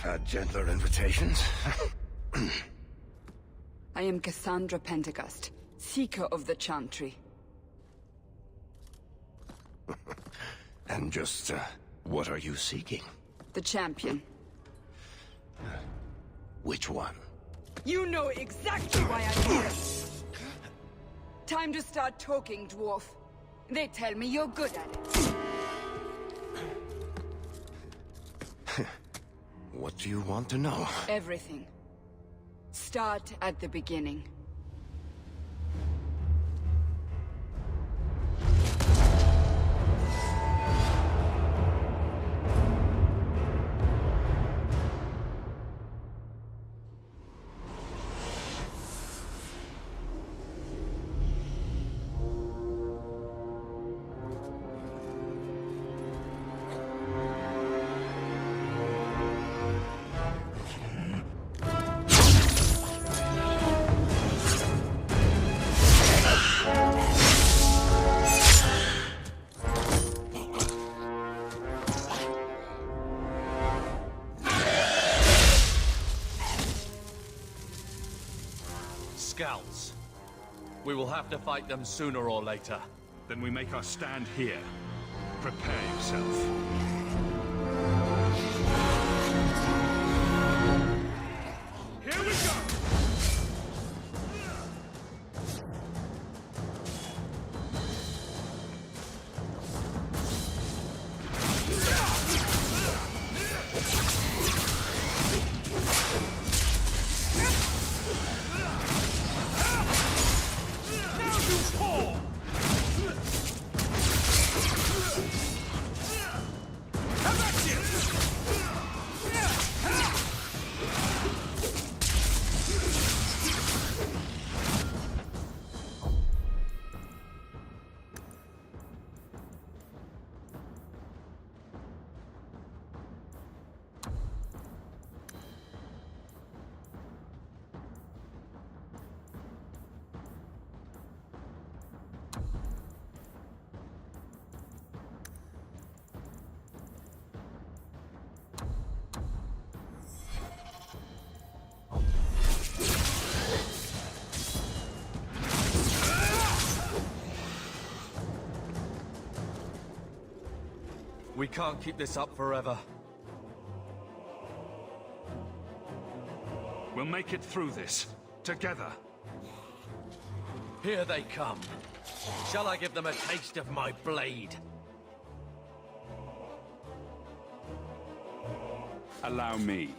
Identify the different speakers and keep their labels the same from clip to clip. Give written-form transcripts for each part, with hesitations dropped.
Speaker 1: Had gentler invitations.
Speaker 2: I am Cassandra Pentecost, Seeker of the Chantry.
Speaker 1: And just, what are you seeking?
Speaker 2: The champion.
Speaker 1: Which one?
Speaker 2: You know exactly why I'm here! Time to start talking, dwarf. They tell me you're good at it.
Speaker 1: What do you want to know?
Speaker 2: Everything. Start at the beginning.
Speaker 3: Scouts. We will have to fight them sooner or later.
Speaker 4: Then we make our stand here. Prepare yourself. Here we go!
Speaker 3: We can't keep this up forever.
Speaker 4: We'll make it through this. Together.
Speaker 3: Here they come. Shall I give them a taste of my blade?
Speaker 4: Allow me.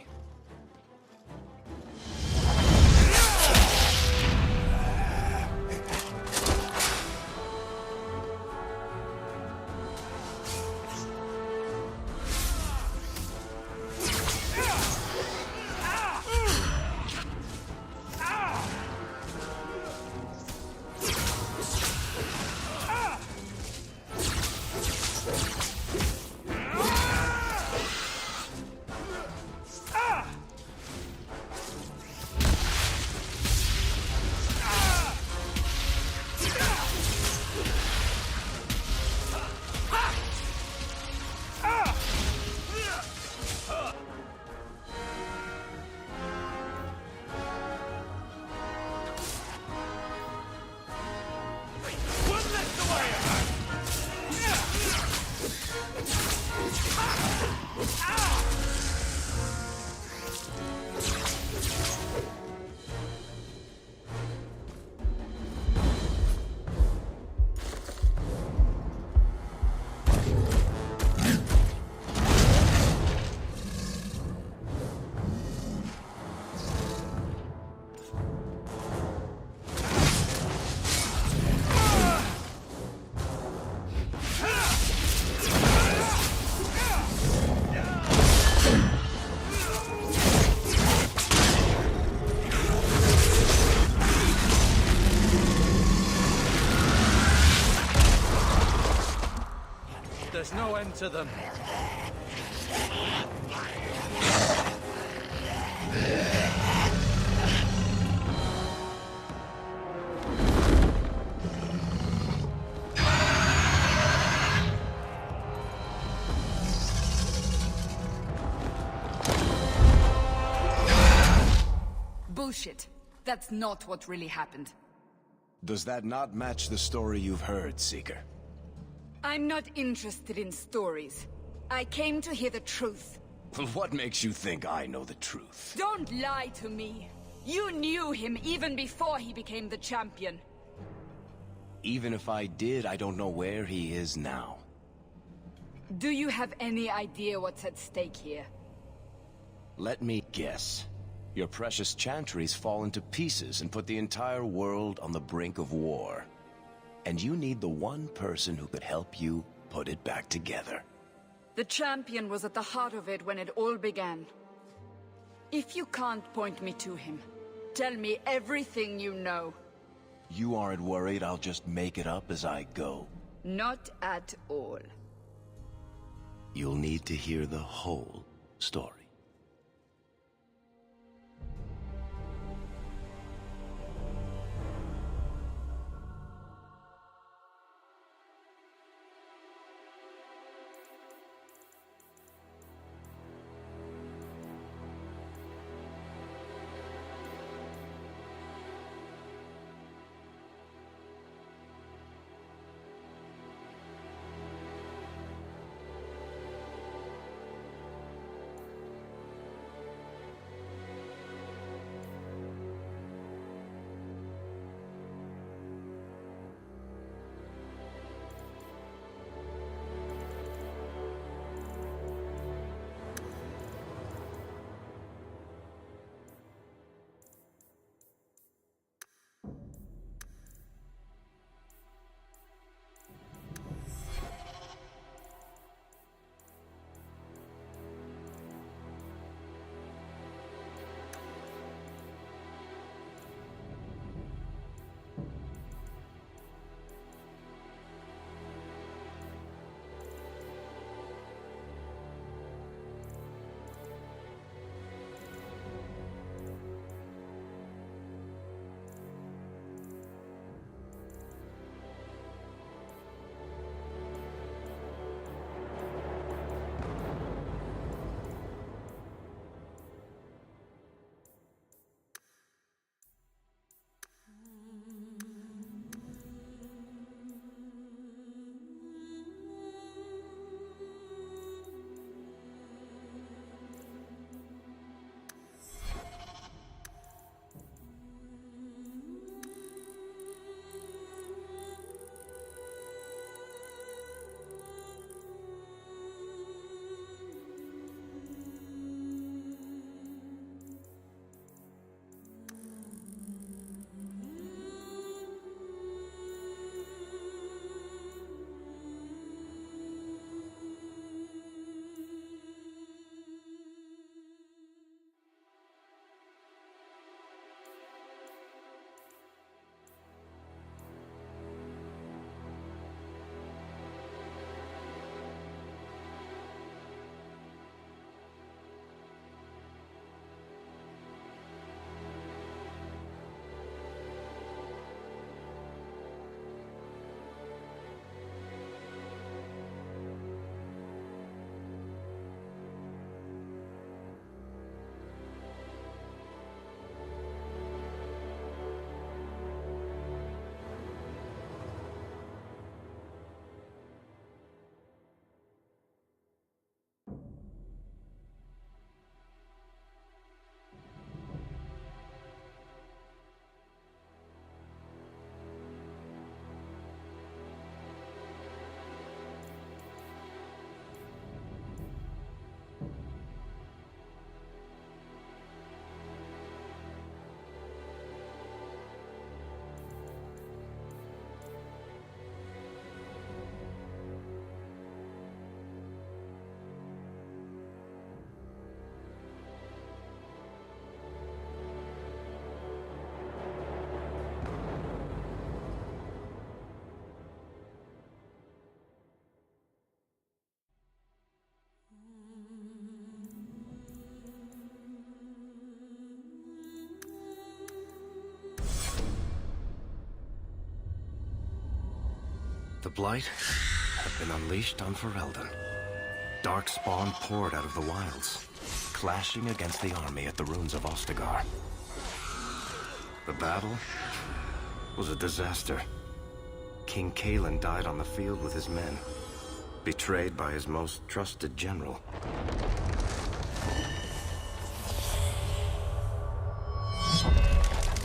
Speaker 3: There's no end to them.
Speaker 2: Bullshit. That's not what really happened.
Speaker 1: Does that not match the story you've heard, Seeker?
Speaker 2: I'm not interested in stories. I came to hear the truth.
Speaker 1: What makes you think I know the truth?
Speaker 2: Don't lie to me. You knew him even before he became the champion.
Speaker 1: Even if I did, I don't know where he is now.
Speaker 2: Do you have any idea what's at stake here?
Speaker 1: Let me guess. Your precious chantry's fallen to pieces and put the entire world on the brink of war. And you need the one person who could help you put it back together.
Speaker 2: The champion was at the heart of it when it all began. If you can't point me to him, tell me everything you know.
Speaker 1: You aren't worried I'll just make it up as I go?
Speaker 2: Not at all.
Speaker 1: You'll need to hear the whole story. The Blight have been unleashed on Ferelden. Darkspawn poured out of the wilds, clashing against the army at the ruins of Ostagar.
Speaker 5: The battle was a disaster. King Kalen died on the field with his men, betrayed by his most trusted general.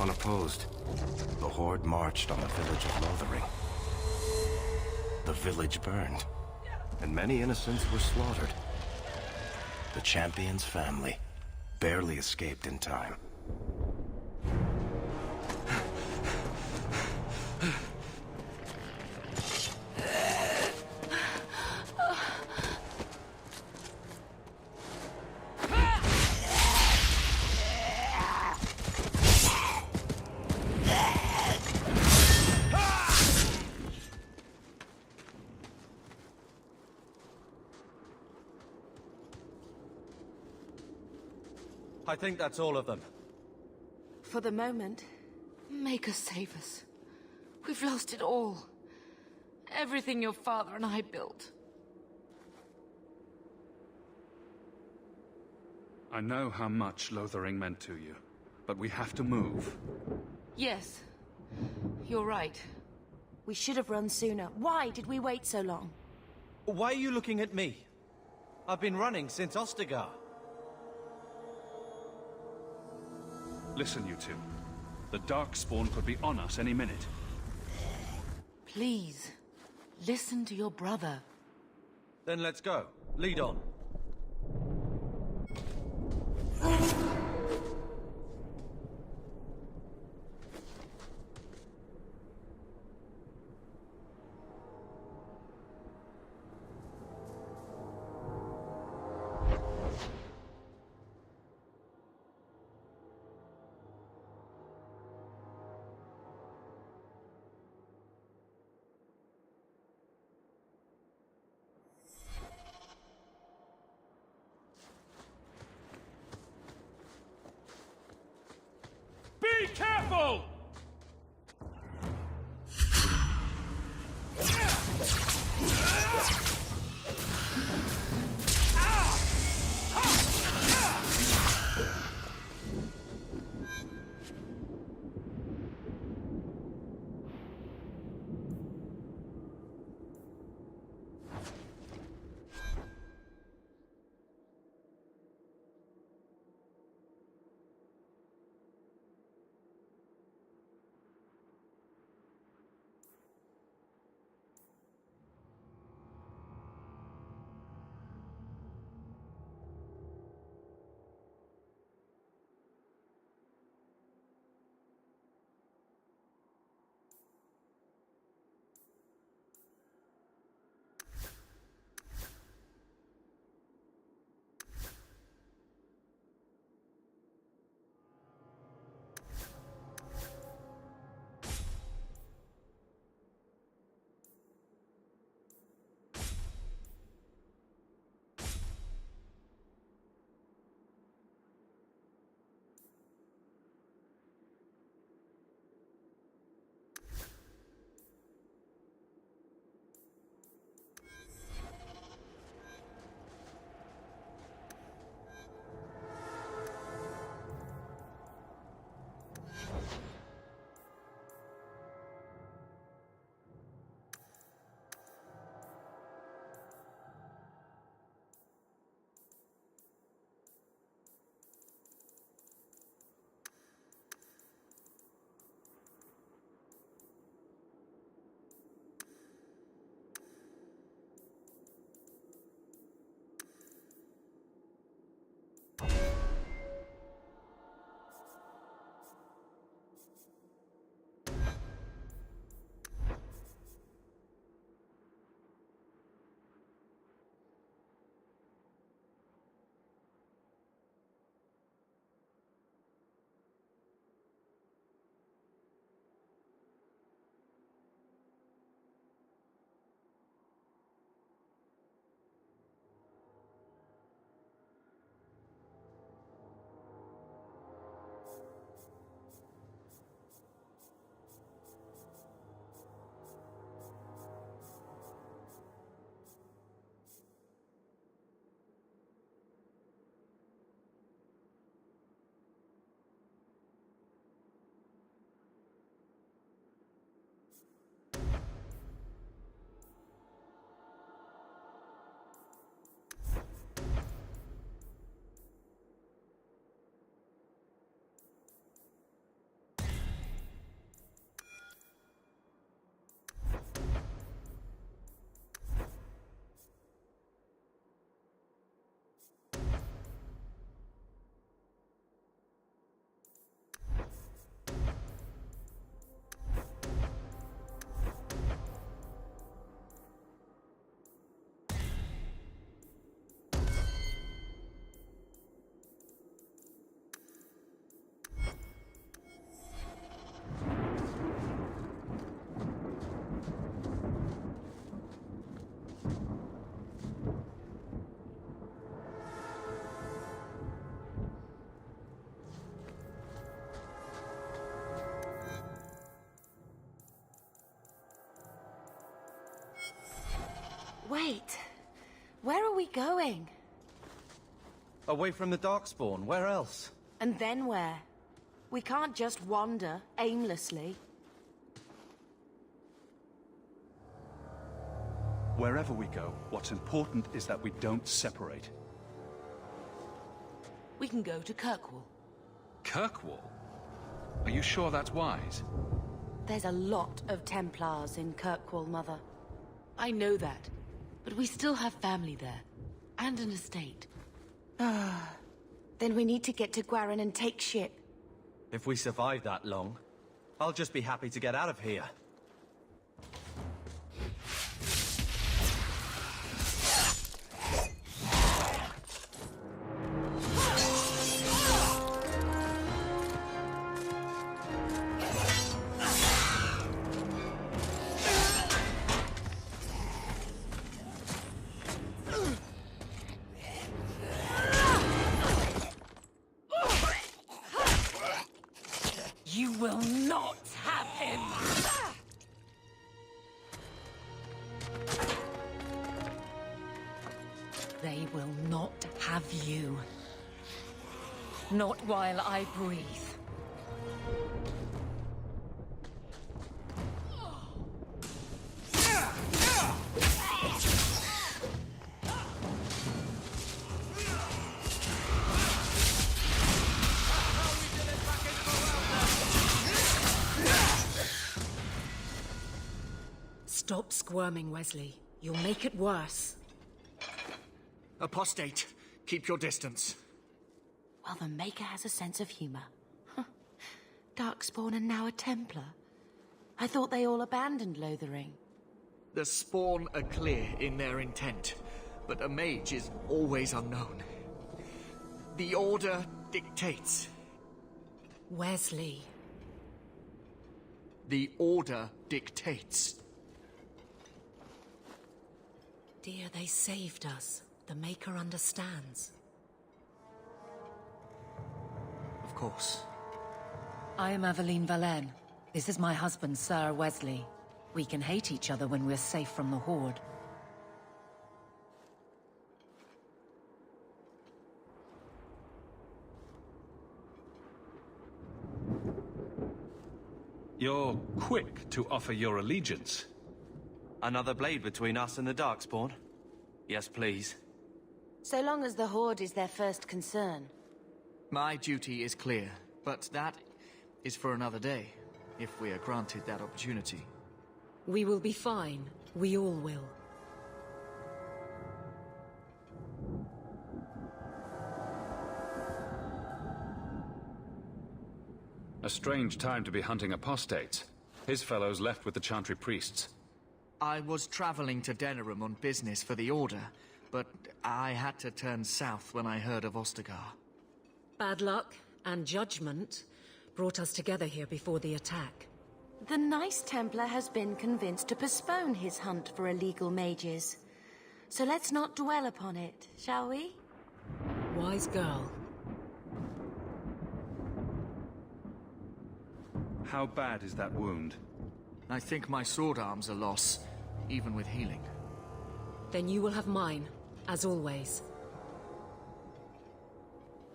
Speaker 5: Unopposed, the Horde marched on the village of Lothering. The village burned, and many innocents were slaughtered. The champion's family barely escaped in time.
Speaker 3: I think that's all of them.
Speaker 6: For the moment, make us save us. We've lost it all. Everything your father and I built.
Speaker 4: I know how much Lothering meant to you, but we have to move.
Speaker 6: Yes, you're right.
Speaker 7: We should have run sooner. Why did we wait so long?
Speaker 3: Why are you looking at me? I've been running since Ostagar.
Speaker 4: Listen, you two. The Darkspawn could be on us any minute.
Speaker 6: Please, listen to your brother.
Speaker 3: Then let's go. Lead on.
Speaker 4: Be careful!
Speaker 7: Wait. Where are we going?
Speaker 3: Away from the Darkspawn, where else?
Speaker 7: And then where? We can't just wander aimlessly.
Speaker 4: Wherever we go, what's important is that we don't separate.
Speaker 7: We can go to Kirkwall.
Speaker 4: Kirkwall? Are you sure that's wise?
Speaker 7: There's a lot of Templars in Kirkwall, Mother. I know that, but we still have family there, and an estate. Then we need to get to Gwarin and take ship.
Speaker 3: If we survive that long, I'll just be happy to get out of here.
Speaker 7: You will not have him! They will not have you. Not while I breathe. Stop squirming, Wesley. You'll make it worse.
Speaker 8: Apostate, keep your distance.
Speaker 7: Well, the Maker has a sense of humor. Darkspawn and now a Templar. I thought they all abandoned Lothering.
Speaker 8: The Spawn are clear in their intent, but a mage is always unknown. The Order dictates.
Speaker 7: Wesley.
Speaker 8: The Order dictates.
Speaker 7: Dear, they saved us. The Maker understands.
Speaker 8: Of course.
Speaker 7: I am Aveline Valenne. This is my husband, Sir Wesley. We can hate each other when we're safe from the Horde.
Speaker 4: You're quick to offer your allegiance.
Speaker 3: Another blade between us and the Darkspawn? Yes, please.
Speaker 7: So long as the Horde is their first concern.
Speaker 8: My duty is clear, but that is for another day, if we are granted that opportunity.
Speaker 7: We will be fine. We all will.
Speaker 4: A strange time to be hunting apostates. His fellows left with the Chantry priests.
Speaker 8: I was traveling to Denerim on business for the Order, but I had to turn south when I heard of Ostagar.
Speaker 7: Bad luck and judgment brought us together here before the attack. The nice Templar has been convinced to postpone his hunt for illegal mages. So let's not dwell upon it, shall we? Wise girl.
Speaker 4: How bad is that wound?
Speaker 8: I think my sword arm's a loss, even with healing.
Speaker 7: Then you will have mine, as always.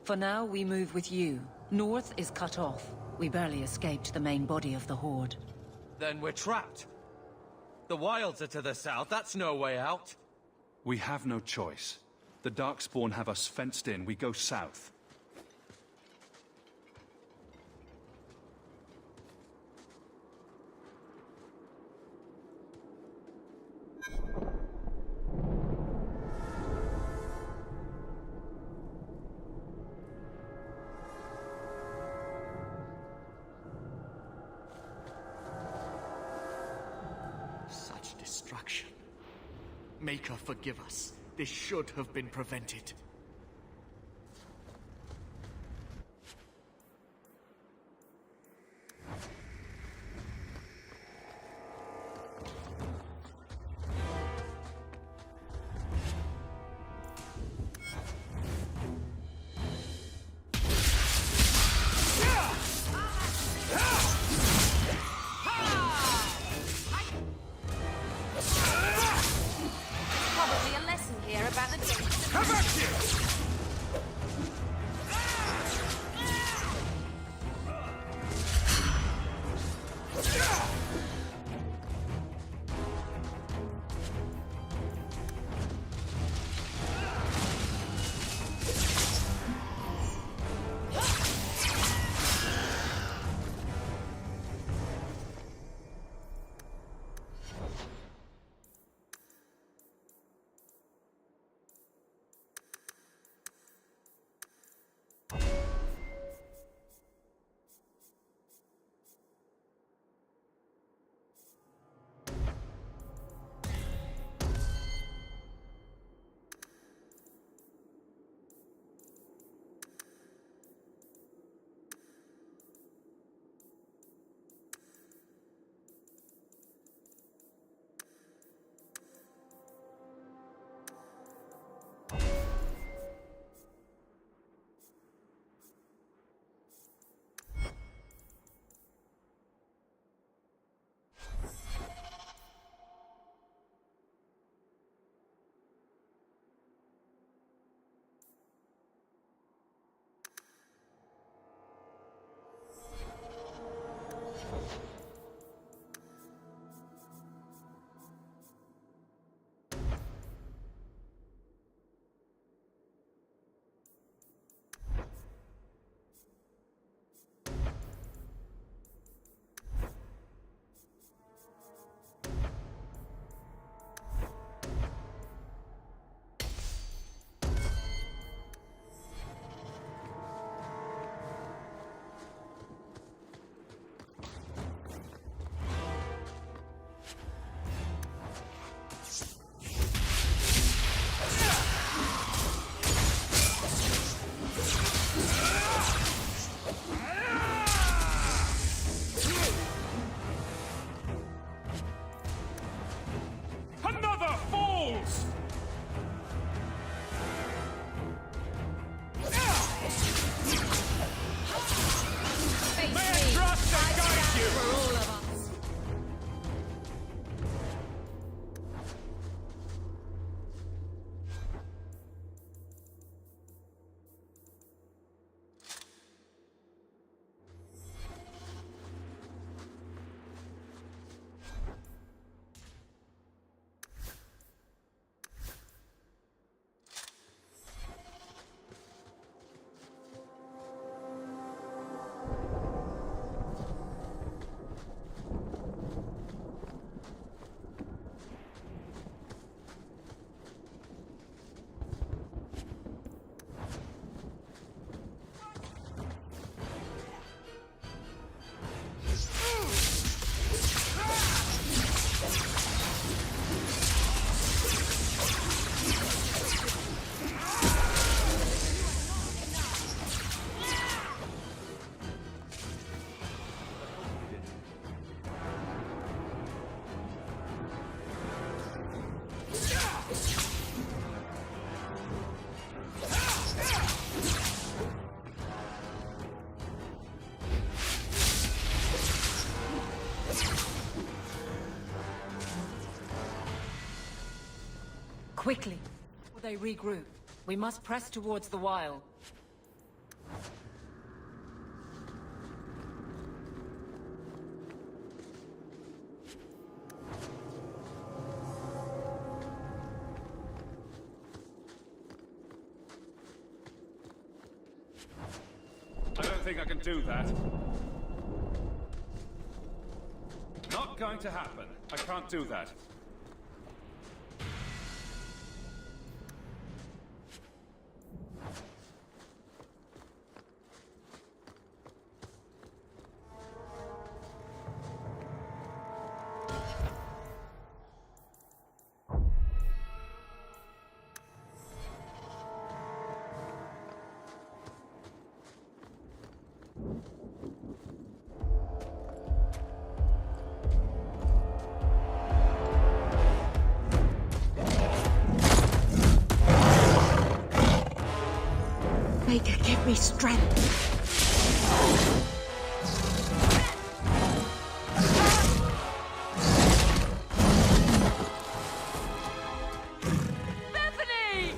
Speaker 7: For now, we move with you. North is cut off. We barely escaped the main body of the Horde.
Speaker 3: Then we're trapped. The wilds are to the south, that's no way out.
Speaker 4: We have no choice. The Darkspawn have us fenced in. We go south.
Speaker 8: Such destruction. Maker, forgive us. This should have been prevented.
Speaker 7: Quickly, before they regroup. We must press towards the Wile.
Speaker 4: I don't think I can do that. Not going to happen. I can't do that.
Speaker 7: Maker, give me strength.
Speaker 6: Bethany!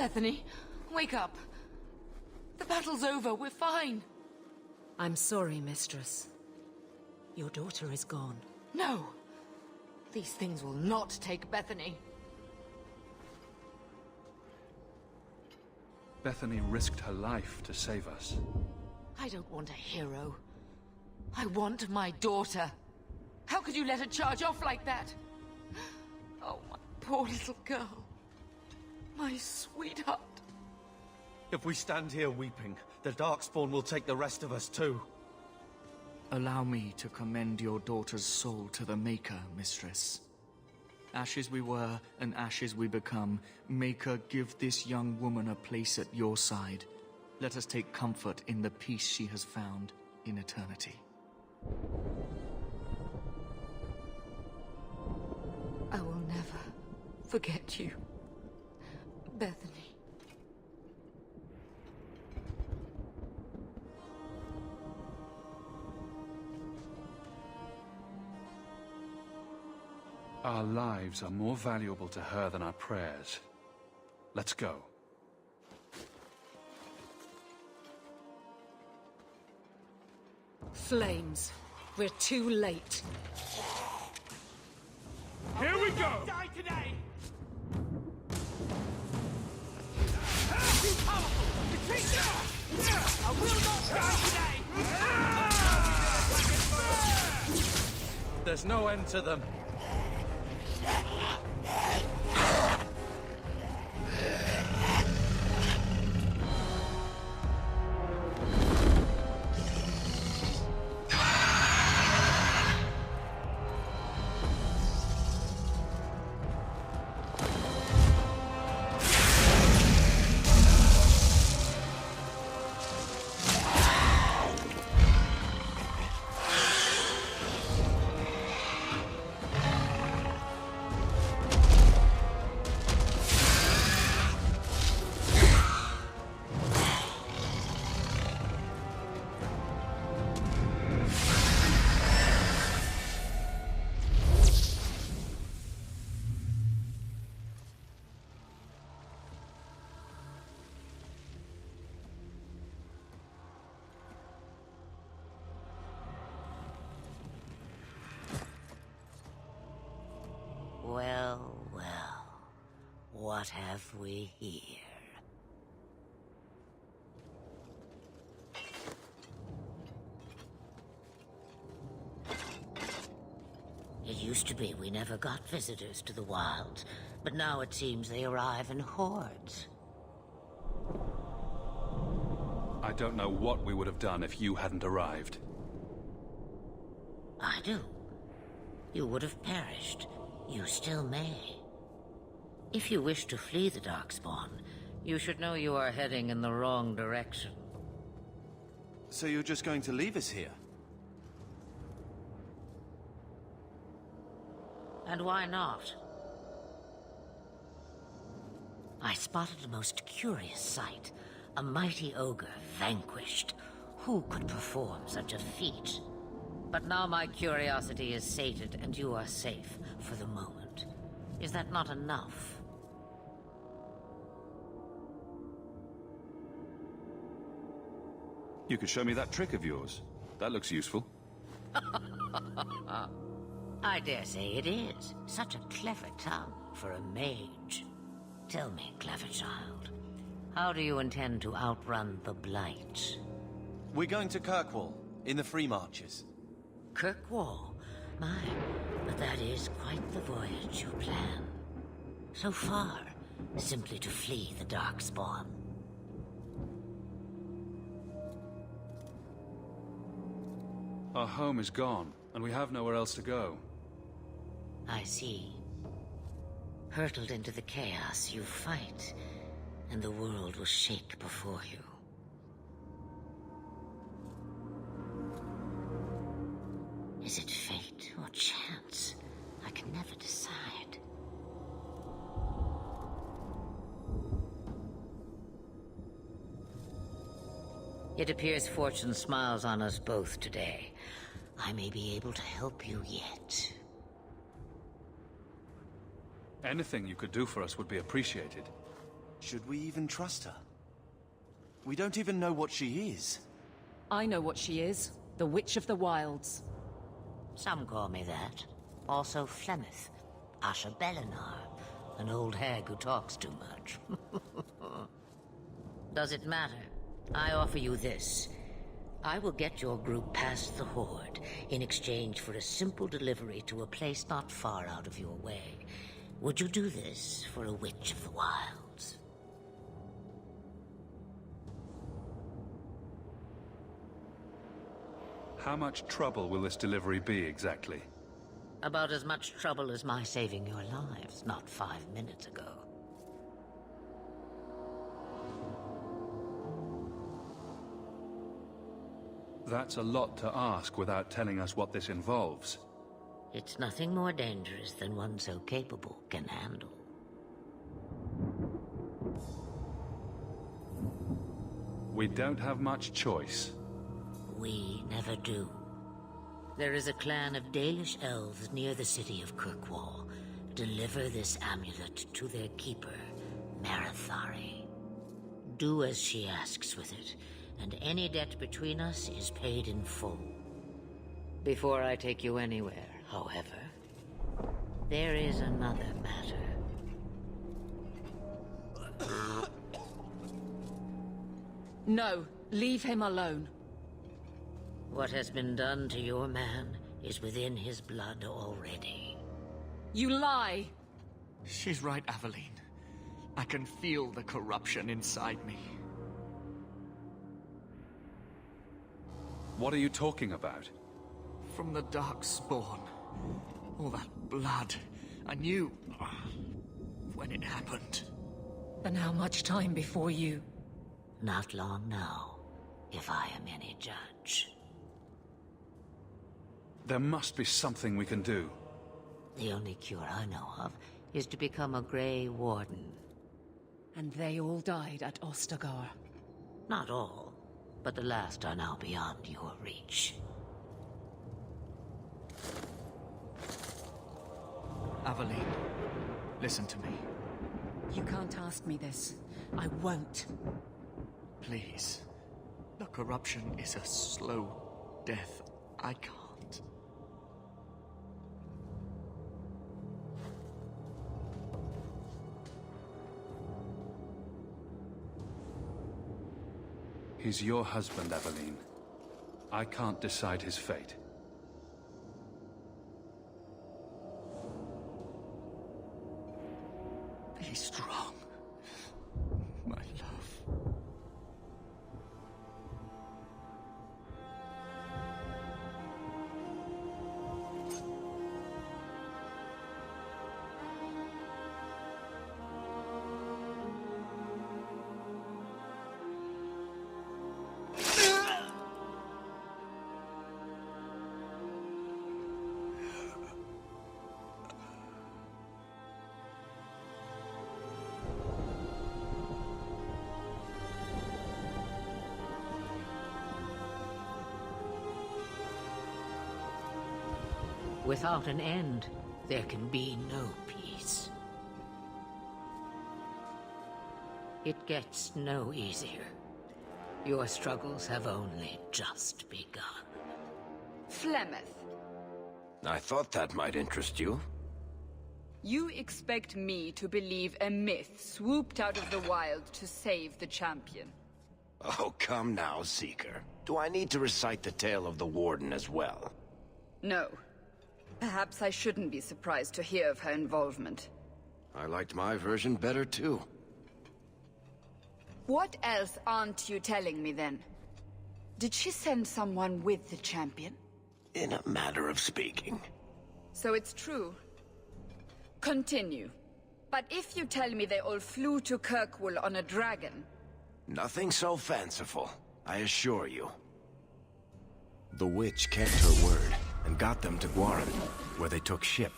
Speaker 6: Bethany, wake up. The battle's over, we're fine.
Speaker 7: I'm sorry, mistress. Your daughter is gone.
Speaker 6: No. These things will not take Bethany.
Speaker 4: Bethany risked her life to save us.
Speaker 6: I don't want a hero. I want my daughter. How could you let her charge off like that? Oh, my poor little girl. My sweetheart.
Speaker 3: If we stand here weeping, the Darkspawn will take the rest of us too.
Speaker 8: Allow me to commend your daughter's soul to the Maker, mistress. Ashes we were, and ashes we become. Maker, give this young woman a place at your side. Let us take comfort in the peace she has found in eternity.
Speaker 6: I will never forget you, Bethany.
Speaker 4: Our lives are more valuable to her than our prayers. Let's go.
Speaker 7: Flames. We're too late.
Speaker 4: Here we go!
Speaker 9: Die today! Too powerful! Retreat! I will not die today!
Speaker 3: There's no end to them.
Speaker 10: Well, well. What have we here? It used to be we never got visitors to the wilds, but now it seems they arrive in hordes.
Speaker 4: I don't know what we would have done if you hadn't arrived.
Speaker 10: I do. You would have perished. You still may. If you wish to flee the Darkspawn, you should know you are heading in the wrong direction.
Speaker 11: So you're just going to leave us here?
Speaker 10: And why not? I spotted a most curious sight. A mighty ogre vanquished. Who could perform such a feat? But now my curiosity is sated, and you are safe for the moment. Is that not enough?
Speaker 4: You could show me that trick of yours. That looks useful.
Speaker 10: I dare say it is. Such a clever tongue for a mage. Tell me, clever child, how do you intend to outrun the Blight?
Speaker 11: We're going to Kirkwall, in the Free Marches.
Speaker 10: Kirkwall? My, but that is quite the voyage you plan. So far, simply to flee the Darkspawn.
Speaker 4: Our home is gone, and we have nowhere else to go.
Speaker 10: I see. Hurtled into the chaos, you fight, and the world will shake before you. Is it fate or chance? I can never decide. It appears fortune smiles on us both today. I may be able to help you yet.
Speaker 4: Anything you could do for us would be appreciated.
Speaker 11: Should we even trust her? We don't even know what she is.
Speaker 7: I know what she is. The Witch of the Wilds.
Speaker 10: Some call me that. Also Flemeth, Asher Belinar, an old hag who talks too much. Does it matter? I offer you this. I will get your group past the Horde in exchange for a simple delivery to a place not far out of your way. Would you do this for a Witch of the Wilds?
Speaker 4: How much trouble will this delivery be exactly?
Speaker 10: About as much trouble as my saving your lives not 5 minutes ago.
Speaker 4: That's a lot to ask without telling us what this involves.
Speaker 10: It's nothing more dangerous than one so capable can handle.
Speaker 4: We don't have much choice.
Speaker 10: We never do. There is a clan of Dalish elves near the city of Kirkwall. Deliver this amulet to their keeper, Marathari. Do as she asks with it, and any debt between us is paid in full. Before I take you anywhere, however, there is another matter.
Speaker 7: No, leave him alone.
Speaker 10: What has been done to your man is within his blood already.
Speaker 7: You lie!
Speaker 8: She's right, Aveline. I can feel the corruption inside me.
Speaker 4: What are you talking about?
Speaker 8: From the Darkspawn. All that blood. I knew when it happened.
Speaker 7: And how much time before you?
Speaker 10: Not long now, if I am any judge.
Speaker 4: There must be something we can do.
Speaker 10: The only cure I know of is to become a Grey Warden.
Speaker 7: And they all died at Ostagar.
Speaker 10: Not all, but the last are now beyond your reach.
Speaker 8: Aveline, listen to me.
Speaker 7: You can't ask me this. I won't.
Speaker 8: Please. The corruption is a slow death. I can't.
Speaker 4: He's your husband, Aveline. I can't decide his fate.
Speaker 8: Be strong, my love.
Speaker 10: Without an end, there can be no peace. It gets no easier. Your struggles have only just begun.
Speaker 2: Flemeth,
Speaker 5: I thought that might interest you.
Speaker 2: you expect me to believe a myth swooped out of the wild to save the champion?
Speaker 5: Oh, come now, Seeker. Do I need to recite the tale of the Warden as well?
Speaker 2: No. Perhaps I shouldn't be surprised to hear of her involvement.
Speaker 5: I liked my version better, too.
Speaker 2: What else aren't you telling me, then? Did she send someone with the champion?
Speaker 5: In a matter of speaking.
Speaker 2: So it's true. Continue. But if you tell me they all flew to Kirkwall on a dragon...
Speaker 5: Nothing so fanciful, I assure you. The witch kept her word, and got them to Guaran, where they took ship.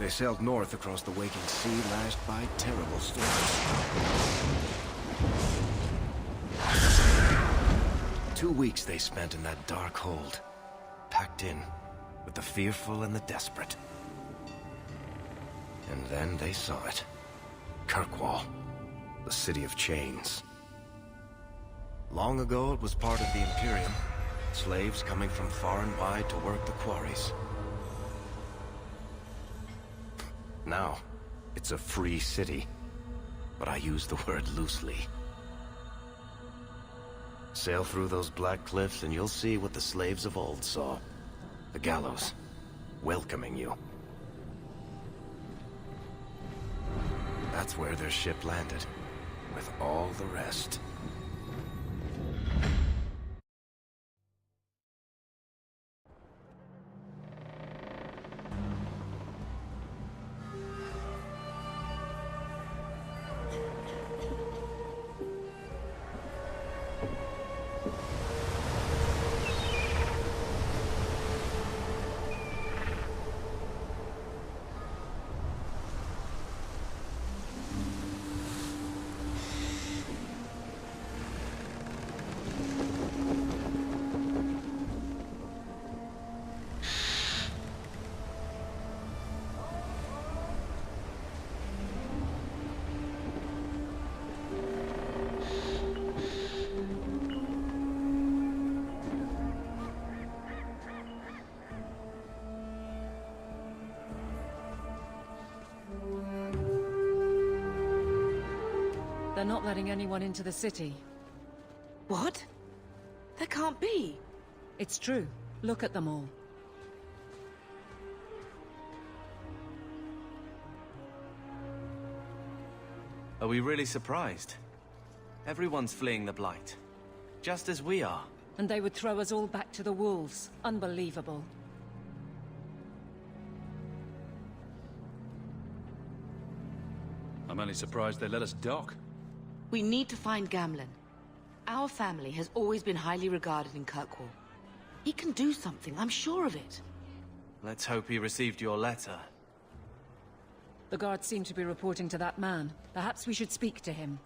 Speaker 5: They sailed north across the waking sea, lashed by terrible storms. 2 weeks they spent in that dark hold, packed in with the fearful and the desperate. And then they saw it. Kirkwall, the city of chains. Long ago, it was part of the Imperium. Slaves coming from far and wide to work the quarries. Now, it's a free city. But I use the word loosely. Sail through those black cliffs and you'll see what the slaves of old saw. The gallows, welcoming you. That's where their ship landed, with all the rest.
Speaker 7: They're not letting anyone into the city.
Speaker 6: What? There can't be.
Speaker 7: It's true. Look at them all.
Speaker 11: Are we really surprised? Everyone's fleeing the Blight. Just as we are.
Speaker 7: And they would throw us all back to the wolves. Unbelievable.
Speaker 4: I'm only surprised they let us dock.
Speaker 6: We need to find Gamlen. Our family has always been highly regarded in Kirkwall. He can do something, I'm sure of it.
Speaker 11: Let's hope he received your letter.
Speaker 7: The guards seem to be reporting to that man. Perhaps we should speak to him.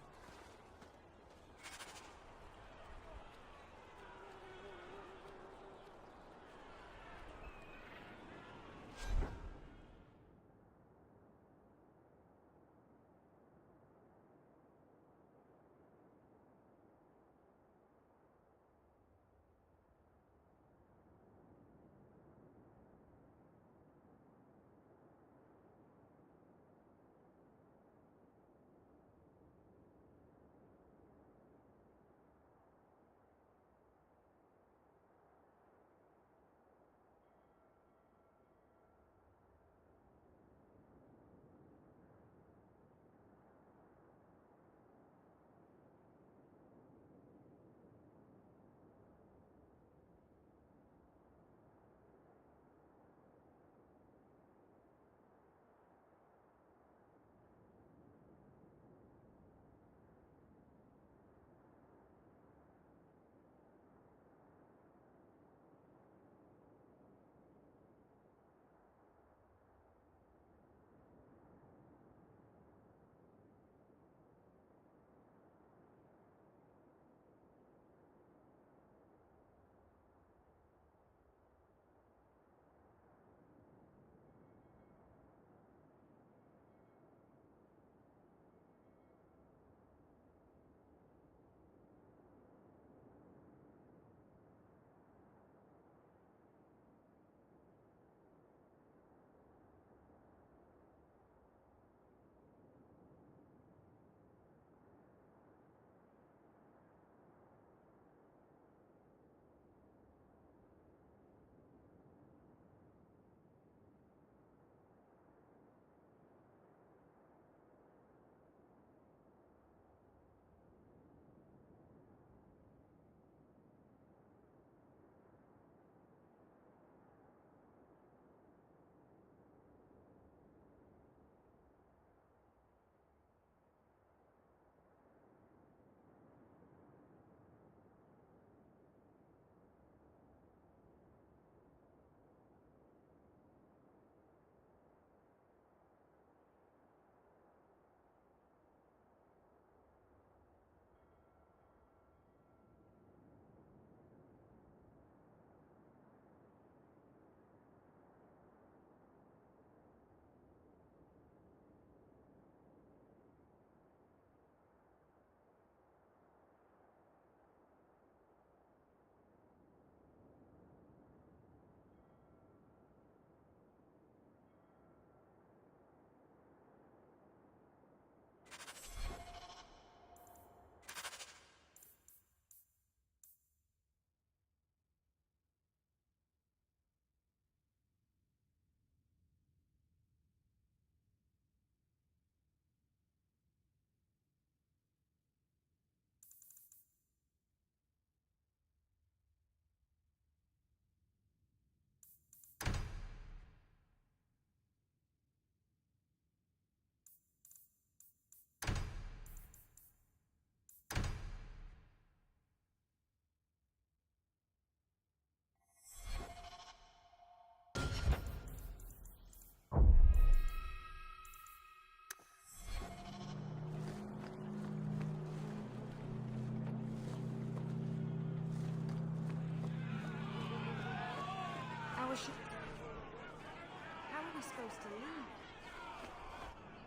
Speaker 7: How are we supposed to leave?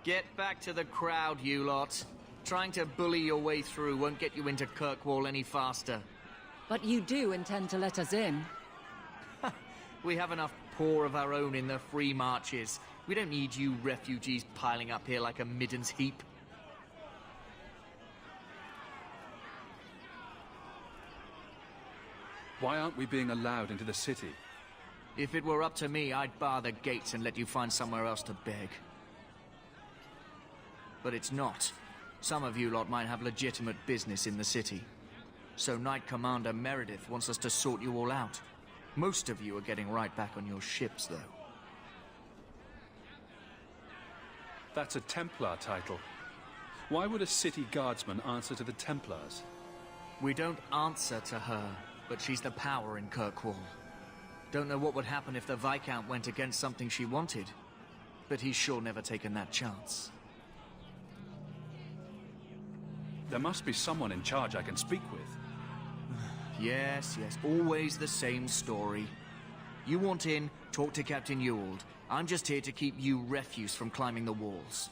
Speaker 8: Get back to the crowd, you lot. Trying to bully your way through won't get you into Kirkwall any faster.
Speaker 2: But you do intend to let us in?
Speaker 8: We have enough poor of our own in the free marches. We don't need you refugees piling up here like a middens heap.
Speaker 4: Why aren't we being allowed into the city?
Speaker 8: If it were up to me, I'd bar the gates and let you find somewhere else to beg. But it's not. Some of you lot might have legitimate business in the city. So Knight Commander Meredith wants us to sort you all out. Most of you are getting right back on your ships, though.
Speaker 4: That's a Templar title. Why would a city guardsman answer to the Templars?
Speaker 8: We don't answer to her, but she's the power in Kirkwall. Don't know what would happen if the Viscount went against something she wanted, but he's sure never taken that chance.
Speaker 4: There must be someone in charge I can speak with.
Speaker 8: Yes, always the same story. You want in, talk to Captain Ewald. I'm just here to keep you refuse from climbing the walls.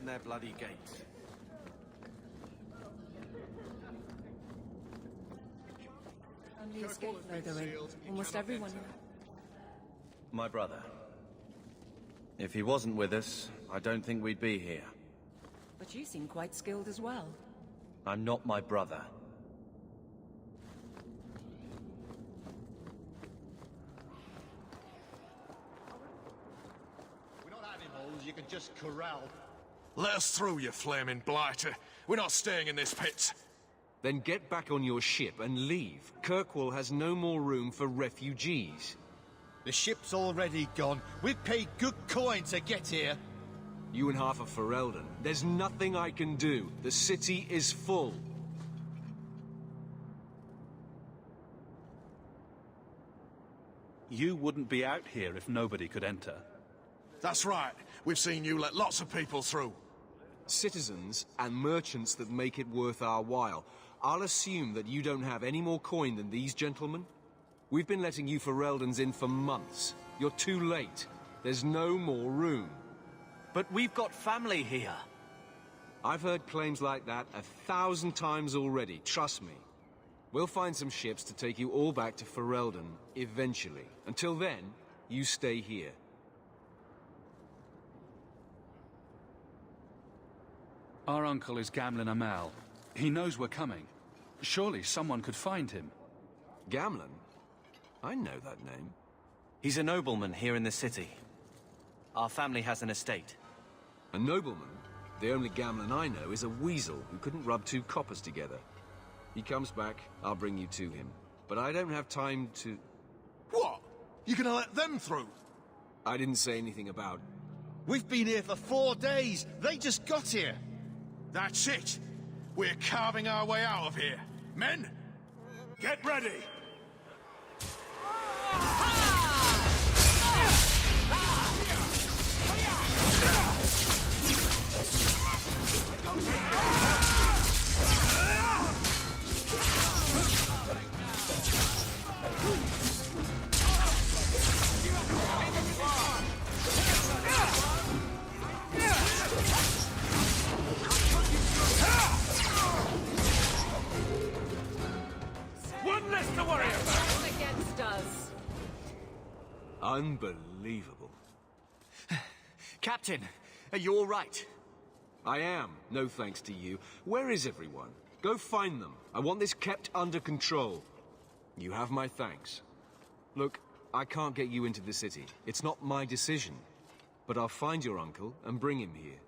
Speaker 11: Their bloody gates.
Speaker 7: Only escape furthering. Almost everyone.
Speaker 11: My brother. If he wasn't with us, I don't think we'd be here.
Speaker 7: But you seem quite skilled as well.
Speaker 11: I'm not my brother.
Speaker 9: We're not animals you can just corral.
Speaker 12: Let us through, you flaming blighter. We're not staying in this pit.
Speaker 13: Then get back on your ship and leave. Kirkwall has no more room for refugees.
Speaker 9: The ship's already gone. We've paid good coin to get here.
Speaker 13: You and half of Ferelden. There's nothing I can do. The city is full.
Speaker 4: You wouldn't be out here if nobody could enter.
Speaker 12: That's right. We've seen you let lots of people through.
Speaker 13: Citizens and merchants that make it worth our while. I'll assume that you don't have any more coin than these gentlemen. We've been letting you Fereldans in for months. You're too late. There's no more room.
Speaker 11: But we've got family here.
Speaker 13: I've heard claims like that 1,000 times already, trust me. We'll find some ships to take you all back to Ferelden, eventually. Until then, you stay here.
Speaker 4: Our uncle is Gamlen Amal. He knows we're coming. Surely someone could find him.
Speaker 13: Gamlen? I know that name.
Speaker 11: He's a nobleman here in the city. Our family has an estate.
Speaker 13: A nobleman? The only Gamlen I know is a weasel who couldn't rub two coppers together. He comes back, I'll bring you to him. But I don't have time to...
Speaker 12: What? You gonna let them through?
Speaker 13: I didn't say anything about...
Speaker 9: We've been here for 4 days. They just got here.
Speaker 12: That's it. We're carving our way out of here. Men, get ready.
Speaker 9: One less to worry about.
Speaker 2: Against us.
Speaker 13: Unbelievable.
Speaker 8: Captain, are you all right?
Speaker 13: I am, no thanks to you. Where is everyone? Go find them. I want this kept under control. You have my thanks. Look, I can't get you into the city. It's not my decision. But I'll find your uncle and bring him here.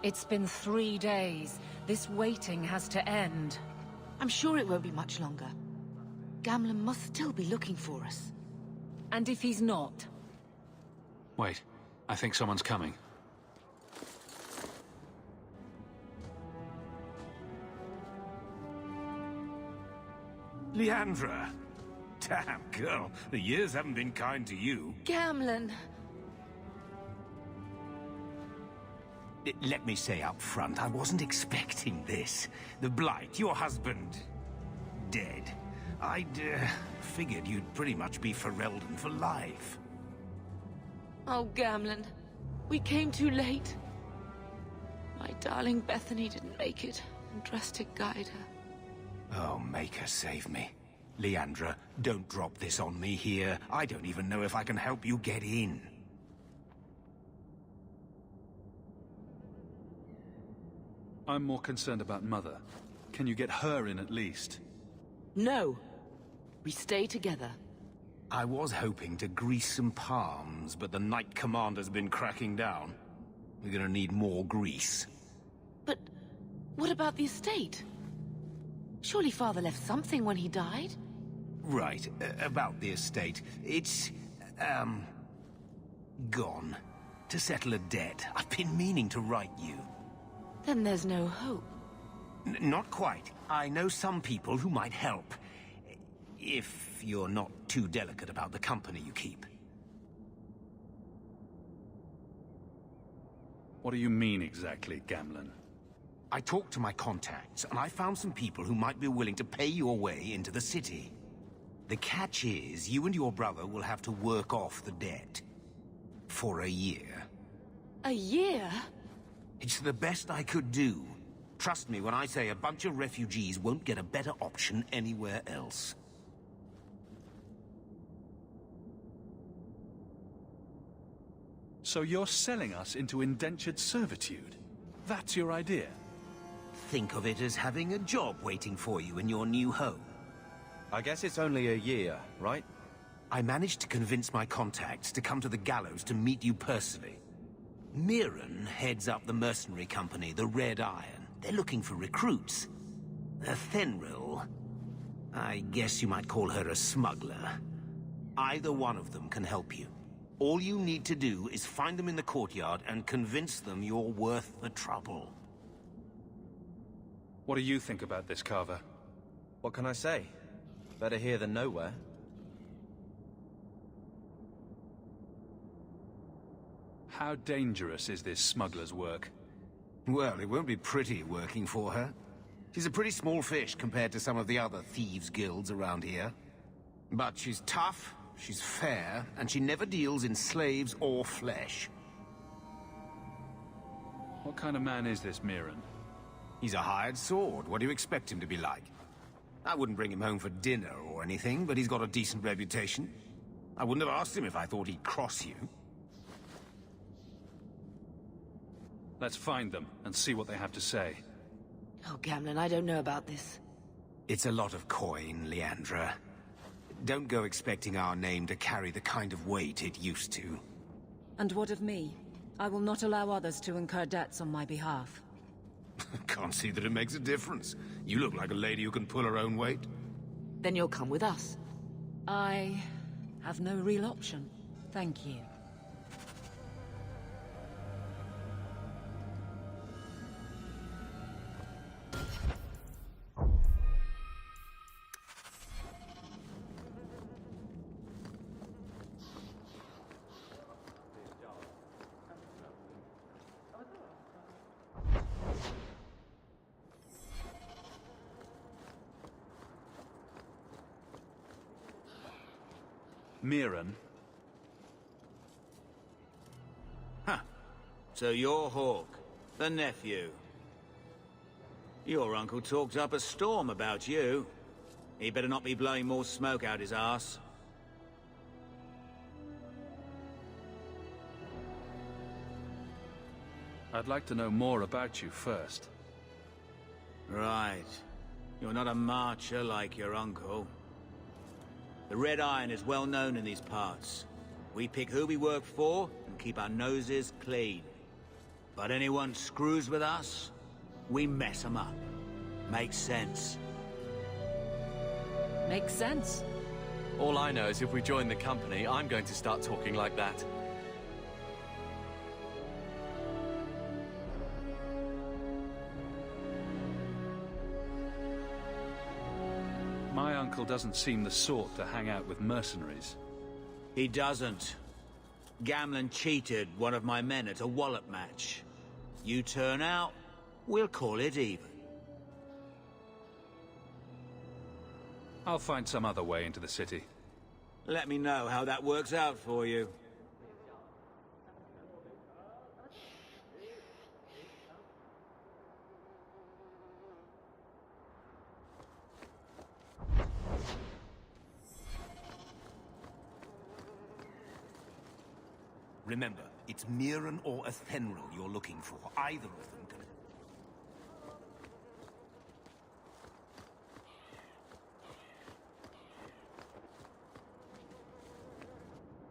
Speaker 2: It's been 3 days. This waiting has to end.
Speaker 6: I'm sure it won't be much longer. Gamlen must still be looking for us.
Speaker 2: And if he's not?
Speaker 4: Wait, I think someone's coming.
Speaker 14: Leandra! Damn, girl, the years haven't been kind to you.
Speaker 6: Gamlen.
Speaker 14: Let me say up front, I wasn't expecting this. The Blight, your husband, dead. I'd figured you'd pretty much be Ferelden for life.
Speaker 6: Oh, Gamlen. We came too late. My darling Bethany didn't make it, and Drastic guide her.
Speaker 14: Oh, make her save me. Leandra, don't drop this on me here. I don't even know if I can help you get in.
Speaker 4: I'm more concerned about Mother. Can you get her in at least?
Speaker 6: No. We stay together.
Speaker 14: I was hoping to grease some palms, but the Knight Commander's been cracking down. We're gonna need more grease.
Speaker 6: But what about the estate? Surely Father left something when he died?
Speaker 14: Right, about the estate. It's, gone. To settle a debt. I've been meaning to write you.
Speaker 6: Then there's no hope.
Speaker 14: Not quite. I know some people who might help. If you're not too delicate about the company you keep.
Speaker 4: What do you mean exactly, Gamlen?
Speaker 14: I talked to my contacts, and I found some people who might be willing to pay your way into the city. The catch is, you and your brother will have to work off the debt. For a year.
Speaker 6: A year?
Speaker 14: It's the best I could do. Trust me when I say a bunch of refugees won't get a better option anywhere else.
Speaker 4: So you're selling us into indentured servitude? That's your idea?
Speaker 14: Think of it as having a job waiting for you in your new home.
Speaker 11: I guess it's only a year, right?
Speaker 14: I managed to convince my contacts to come to the gallows to meet you personally. Mirren heads up the mercenary company, the Red Iron. They're looking for recruits. Fenrir, I guess you might call her a smuggler. Either one of them can help you. All you need to do is find them in the courtyard and convince them you're worth the trouble.
Speaker 4: What do you think about this, Carver?
Speaker 11: What can I say? Better here than nowhere.
Speaker 4: How dangerous is this smuggler's work?
Speaker 14: Well, it won't be pretty working for her. She's a pretty small fish compared to some of the other thieves' guilds around here. But she's tough, she's fair, and she never deals in slaves or flesh.
Speaker 4: What kind of man is this Mirren?
Speaker 14: He's a hired sword. What do you expect him to be like? I wouldn't bring him home for dinner or anything, but he's got a decent reputation. I wouldn't have asked him if I thought he'd cross you.
Speaker 4: Let's find them and see what they have to say.
Speaker 6: Oh, Gamlen, I don't know about this.
Speaker 14: It's a lot of coin, Leandra. Don't go expecting our name to carry the kind of weight it used to.
Speaker 7: And what of me? I will not allow others to incur debts on my behalf.
Speaker 14: Can't see that it makes a difference. You look like a lady who can pull her own weight.
Speaker 6: Then you'll come with us.
Speaker 7: I have no real option. Thank you.
Speaker 4: Mirren?
Speaker 15: Huh. So you're Hawk, the nephew. Your uncle talked up a storm about you. He better not be blowing more smoke out his arse.
Speaker 4: I'd like to know more about you first.
Speaker 15: Right. You're not a marcher like your uncle. The Red Iron is well known in these parts. We pick who we work for and keep our noses clean. But anyone screws with us, we mess them up. Makes sense.
Speaker 7: Makes sense.
Speaker 3: All I know is if we join the company, I'm going to start talking like that.
Speaker 4: uncle doesn't seem the sort to hang out with mercenaries.
Speaker 15: He doesn't. Gamlen cheated one of my men at a wallop match. You turn out, we'll call it even.
Speaker 4: I'll find some other way into the city.
Speaker 15: Let me know how that works out for you.
Speaker 14: Remember, it's Mirren or Athenril you're looking for. Either of them can...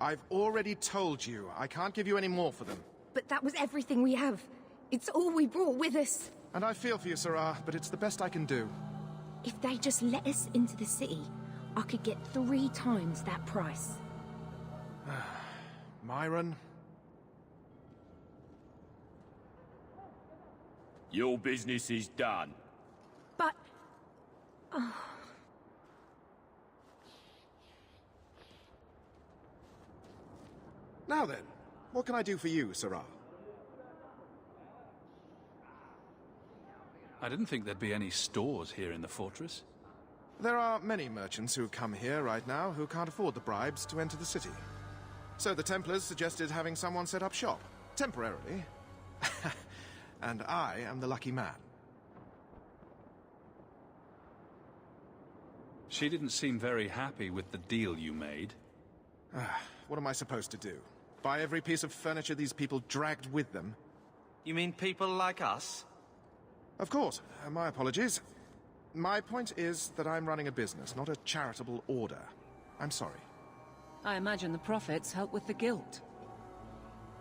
Speaker 9: I've already told you. I can't give you any more for them.
Speaker 16: But that was everything we have. It's all we brought with us.
Speaker 9: And I feel for you, Sirrah, but it's the best I can do.
Speaker 16: If they just let us into the city, I could get 3 times that price.
Speaker 9: Myron?
Speaker 17: Your business is done.
Speaker 16: But... Oh.
Speaker 9: Now then, what can I do for you, Sirrah?
Speaker 4: I didn't think there'd be any stores here in the fortress.
Speaker 9: There are many merchants who come here right now who can't afford the bribes to enter the city. So the Templars suggested having someone set up shop, temporarily. And I am the lucky man.
Speaker 4: She didn't seem very happy with the deal you made.
Speaker 9: What am I supposed to do? Buy every piece of furniture these people dragged with them?
Speaker 11: You mean people like us?
Speaker 9: Of course. My apologies. My point is that I'm running a business, not a charitable order. I'm sorry.
Speaker 7: I imagine the profits help with the guilt.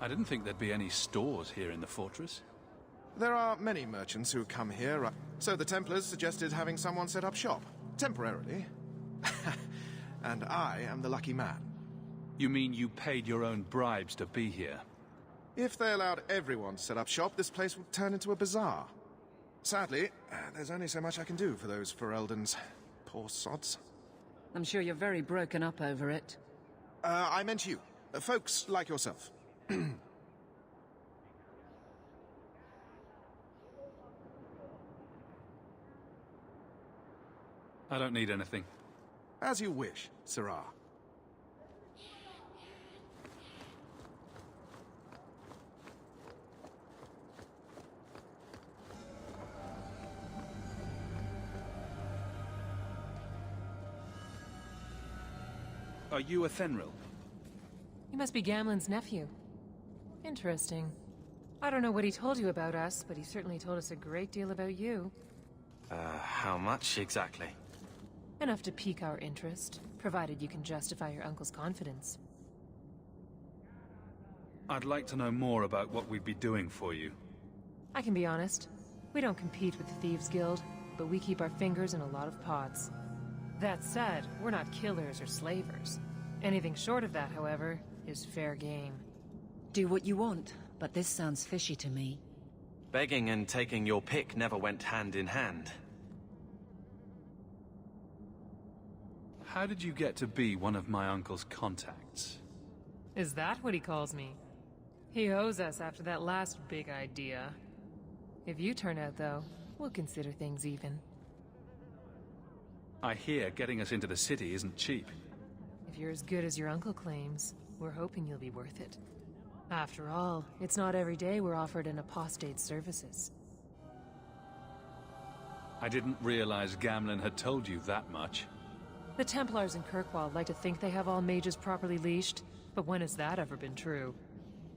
Speaker 4: I didn't think there'd be any stores here in the fortress.
Speaker 9: There are many merchants who come here, so the Templars suggested having someone set up shop, temporarily. And I am the lucky man.
Speaker 4: You mean you paid your own bribes to be here?
Speaker 9: If they allowed everyone to set up shop, this place would turn into a bazaar. Sadly, there's only so much I can do for those Fereldans. Poor sods.
Speaker 7: I'm sure you're very broken up over it.
Speaker 9: I meant you. Folks like yourself.
Speaker 4: I don't need anything.
Speaker 9: As you wish, Sirrah.
Speaker 4: Are you Athenril?
Speaker 18: You must be Gamlen's nephew. Interesting. I don't know what he told you about us, but he certainly told us a great deal about you.
Speaker 11: How much exactly?
Speaker 18: Enough to pique our interest, provided you can justify your uncle's confidence.
Speaker 4: I'd like to know more about what we'd be doing for you.
Speaker 18: I can be honest. We don't compete with the Thieves Guild, but we keep our fingers in a lot of pots. That said, we're not killers or slavers. Anything short of that, however, is fair game.
Speaker 7: Do what you want, but this sounds fishy to me.
Speaker 11: Begging and taking your pick never went hand in hand.
Speaker 4: How did you get to be one of my uncle's contacts?
Speaker 18: Is that what he calls me? He owes us after that last big idea. If you turn out, though, we'll consider things even.
Speaker 4: I hear getting us into the city isn't cheap.
Speaker 18: If you're as good as your uncle claims, we're hoping you'll be worth it. After all, it's not every day we're offered an apostate's services.
Speaker 4: I didn't realize Gamlen had told you that much.
Speaker 18: The Templars in Kirkwall like to think they have all mages properly leashed, but when has that ever been true?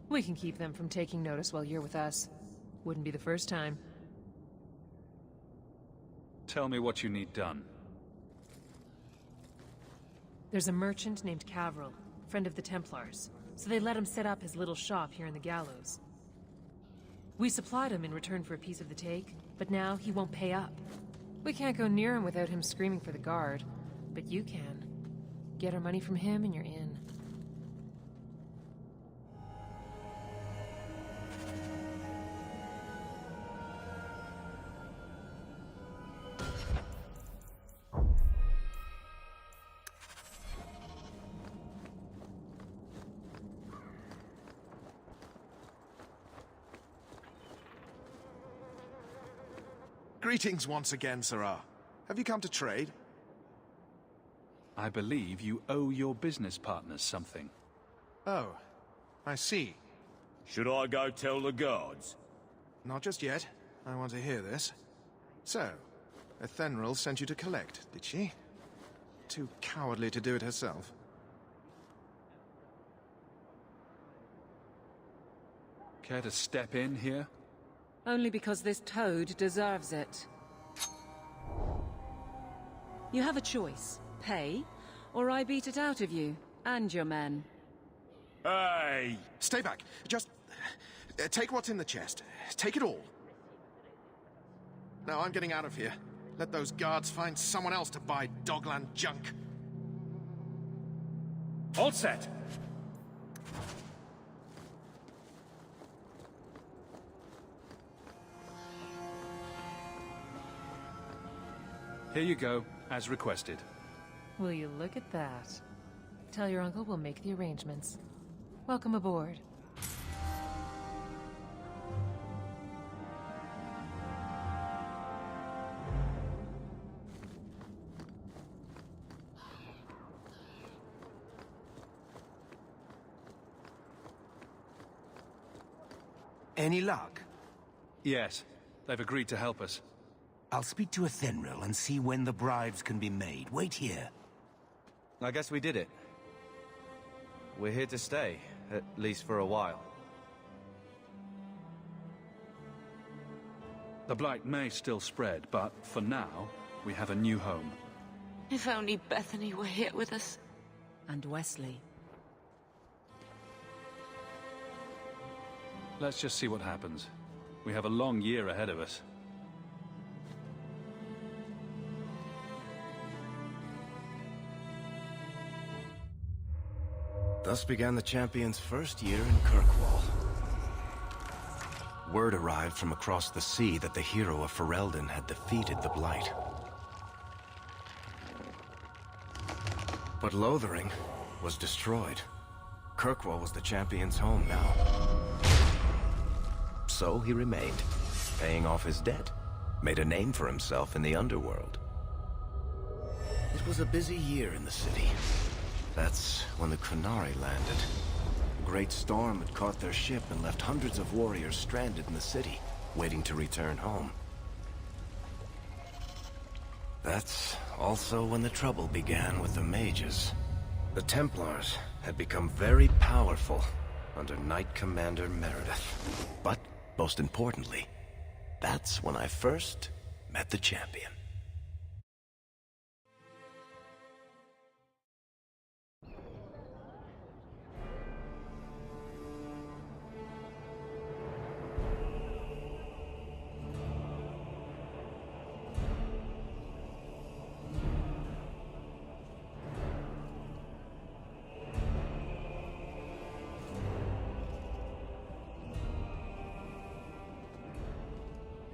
Speaker 18: We can keep them from taking notice while you're with us. Wouldn't be the first time.
Speaker 4: Tell me what you need done.
Speaker 18: There's a merchant named Cavril, friend of the Templars, so they let him set up his little shop here in the Gallows. We supplied him in return for a piece of the take, but now he won't pay up. We can't go near him without him screaming for the guard, but you can. Get our money from him and you're in.
Speaker 9: Greetings once again, Sirrah. Have you come to trade?
Speaker 4: I believe you owe your business partners something.
Speaker 9: Oh, I see.
Speaker 17: Should I go tell the guards?
Speaker 9: Not just yet. I want to hear this. So, Ethenril sent you to collect, did she? Too cowardly to do it herself.
Speaker 4: Care to step in here?
Speaker 19: Only because this toad deserves it. You have a choice. Pay, or I beat it out of you, and your men.
Speaker 17: Hey!
Speaker 9: Stay back. Just... take what's in the chest. Take it all. Now I'm getting out of here. Let those guards find someone else to buy Dogland junk.
Speaker 4: All set! Here you go, as requested.
Speaker 18: Will you look at that? Tell your uncle we'll make the arrangements. Welcome aboard.
Speaker 14: Any luck?
Speaker 4: Yes, they've agreed to help us.
Speaker 14: I'll speak to Ethenril and see when the bribes can be made. Wait here.
Speaker 11: I guess we did it. We're here to stay, at least for a while.
Speaker 4: The blight may still spread, but for now, we have a new home.
Speaker 6: If only Bethany were here with us.
Speaker 19: And Wesley.
Speaker 4: Let's just see what happens. We have a long year ahead of us.
Speaker 5: Thus began the champion's first year in Kirkwall. Word arrived from across the sea that the hero of Ferelden had defeated the Blight. But Lothering was destroyed. Kirkwall was the champion's home now. So he remained, paying off his debt, made a name for himself in the underworld. It was a busy year in the city. That's when the Qunari landed. A great storm had caught their ship and left hundreds of warriors stranded in the city, waiting to return home. That's also when the trouble began with the mages. The Templars had become very powerful under Knight Commander Meredith. But, most importantly, that's when I first met the champion.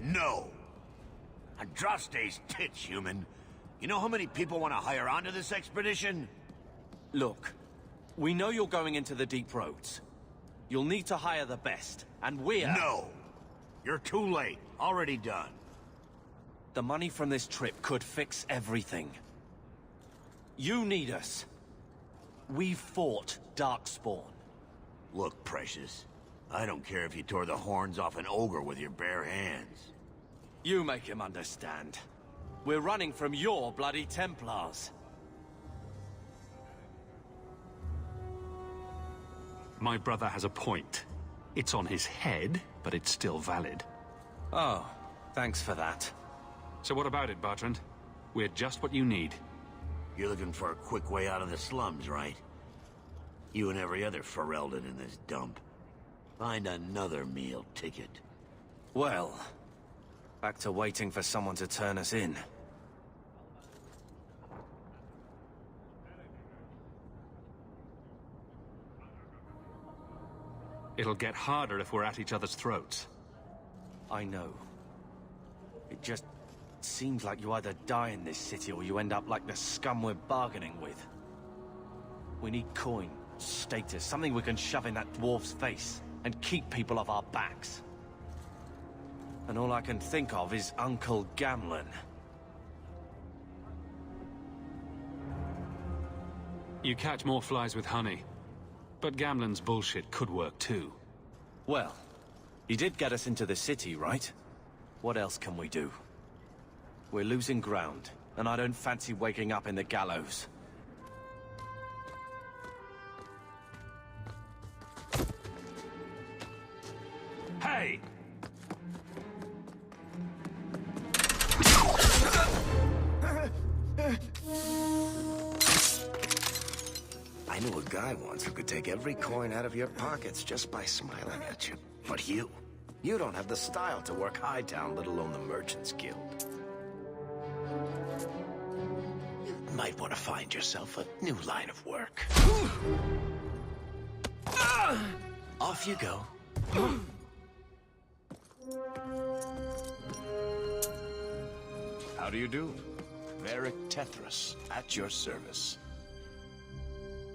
Speaker 14: No! Andraste's tits, human. You know how many people want to hire onto this expedition?
Speaker 11: Look, we know you're going into the deep roads. You'll need to hire the best, and we're...
Speaker 14: No! You're too late. Already done.
Speaker 11: The money from this trip could fix everything. You need us. We fought Darkspawn.
Speaker 14: Look, Precious. I don't care if you tore the horns off an ogre with your bare hands.
Speaker 11: You make him understand. We're running from your bloody Templars.
Speaker 4: My brother has a point. It's on his head, but it's still valid.
Speaker 11: Oh, thanks for that.
Speaker 4: So what about it, Bertrand? We're just what you need.
Speaker 14: You're looking for a quick way out of the slums, right? You and every other Ferelden in this dump. Find another meal ticket.
Speaker 11: Well, back to waiting for someone to turn us in.
Speaker 4: It'll get harder if we're at each other's throats.
Speaker 11: I know. It just seems like you either die in this city or you end up like the scum we're bargaining with. We need coin, status, something we can shove in that dwarf's face and keep people off our backs. And all I can think of is Uncle Gamlen.
Speaker 4: You catch more flies with honey. But Gamlen's bullshit could work too.
Speaker 11: Well, he did get us into the city, right? What else can we do? We're losing ground, and I don't fancy waking up in the gallows.
Speaker 17: Hey!
Speaker 5: I knew a guy once who could take every coin out of your pockets just by smiling at you. But you don't have the style to work Hightown, let alone the Merchants Guild. You might want to find yourself a new line of work. Off you go.
Speaker 1: How do you do? Varric Tethras, at your service.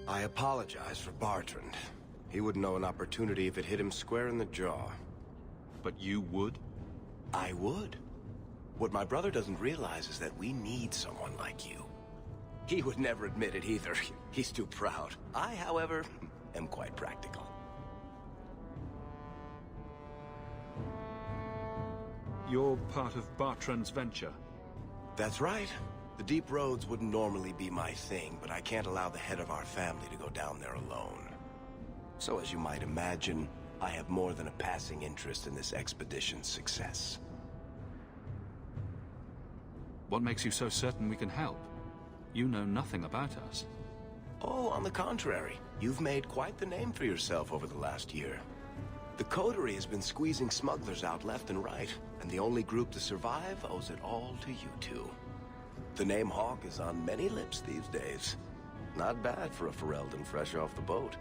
Speaker 5: I apologize for Bartrand. He wouldn't know an opportunity if it hit him square in the jaw.
Speaker 4: But you would?
Speaker 5: I would. What my brother doesn't realize is that we need someone like you. He would never admit it either. He's too proud. I, however, am quite practical.
Speaker 4: You're part of Bartrand's venture.
Speaker 5: That's right. The deep roads wouldn't normally be my thing, but I can't allow the head of our family to go down there alone. So as you might imagine, I have more than a passing interest in this expedition's success.
Speaker 4: What makes you so certain we can help? You know nothing about us.
Speaker 5: Oh, on the contrary. You've made quite the name for yourself over the last year. The Coterie has been squeezing smugglers out left and right, and the only group to survive owes it all to you two. The name Hawk is on many lips these days. Not bad for a Ferelden fresh off the boat.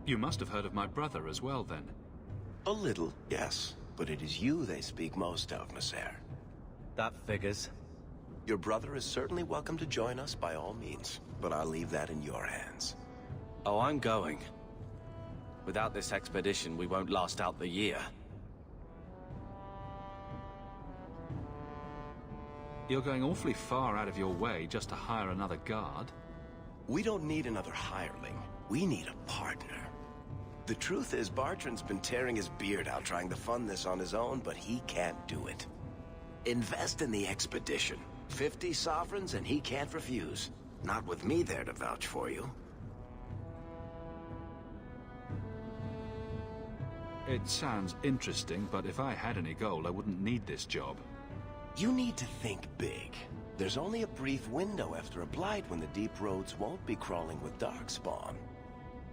Speaker 4: You must have heard of my brother as well, then.
Speaker 5: A little, yes. But it is you they speak most of, Messer.
Speaker 11: That figures.
Speaker 5: Your brother is certainly welcome to join us by all means, but I'll leave that in your hands.
Speaker 11: Oh, I'm going. Without this expedition, we won't last out the year.
Speaker 4: You're going awfully far out of your way just to hire another guard.
Speaker 5: We don't need another hireling. We need a partner. The truth is, Bartrand's been tearing his beard out trying to fund this on his own, but he can't do it. Invest in the expedition. 50 sovereigns and he can't refuse. Not with me there to vouch for you.
Speaker 4: It sounds interesting, but if I had any gold, I wouldn't need this job.
Speaker 5: You need to think big. There's only a brief window after a blight when the deep roads won't be crawling with darkspawn.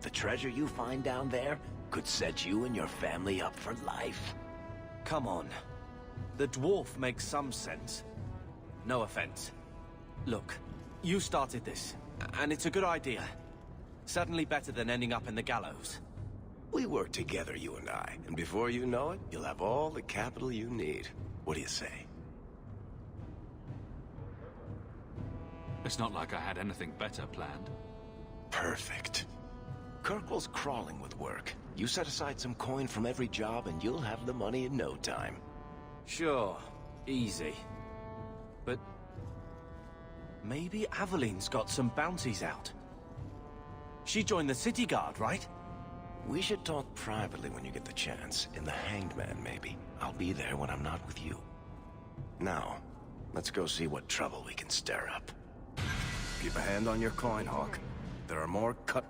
Speaker 5: The treasure you find down there could set you and your family up for life.
Speaker 11: Come on. The dwarf makes some sense. No offense. Look, you started this, and it's a good idea. Certainly better than ending up in the gallows.
Speaker 5: We work together, you and I, and before you know it, you'll have all the capital you need. What do you say?
Speaker 4: It's not like I had anything better planned.
Speaker 5: Perfect. Kirkwall's crawling with work. You set aside some coin from every job and you'll have the money in no time.
Speaker 11: Sure, easy. But maybe Aveline's got some bounties out. She joined the city guard, right?
Speaker 5: We should talk privately when you get the chance. In the Hanged Man, maybe. I'll be there when I'm not with you. Now, let's go see what trouble we can stir up. Keep a hand on your coin, Hawk. There are more cut...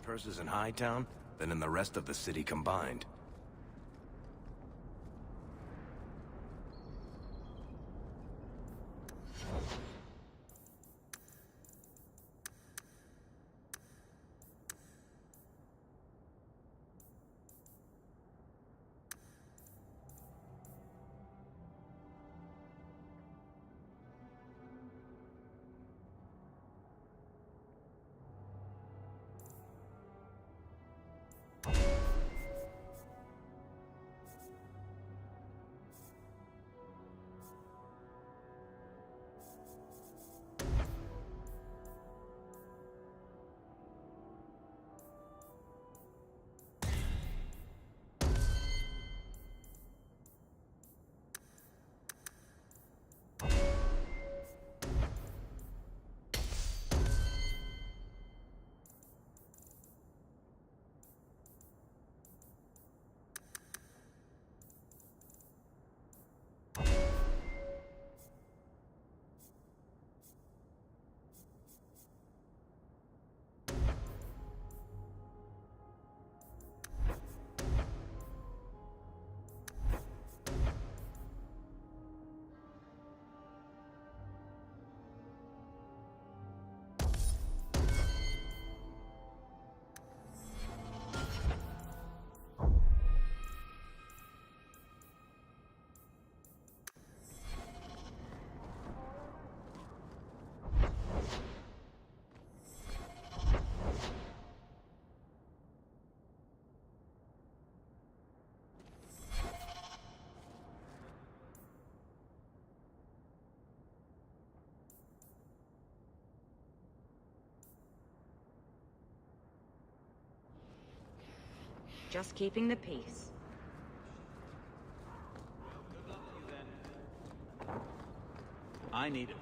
Speaker 5: purses in Hightown than in the rest of the city combined.
Speaker 7: Just keeping the peace.
Speaker 15: I need it.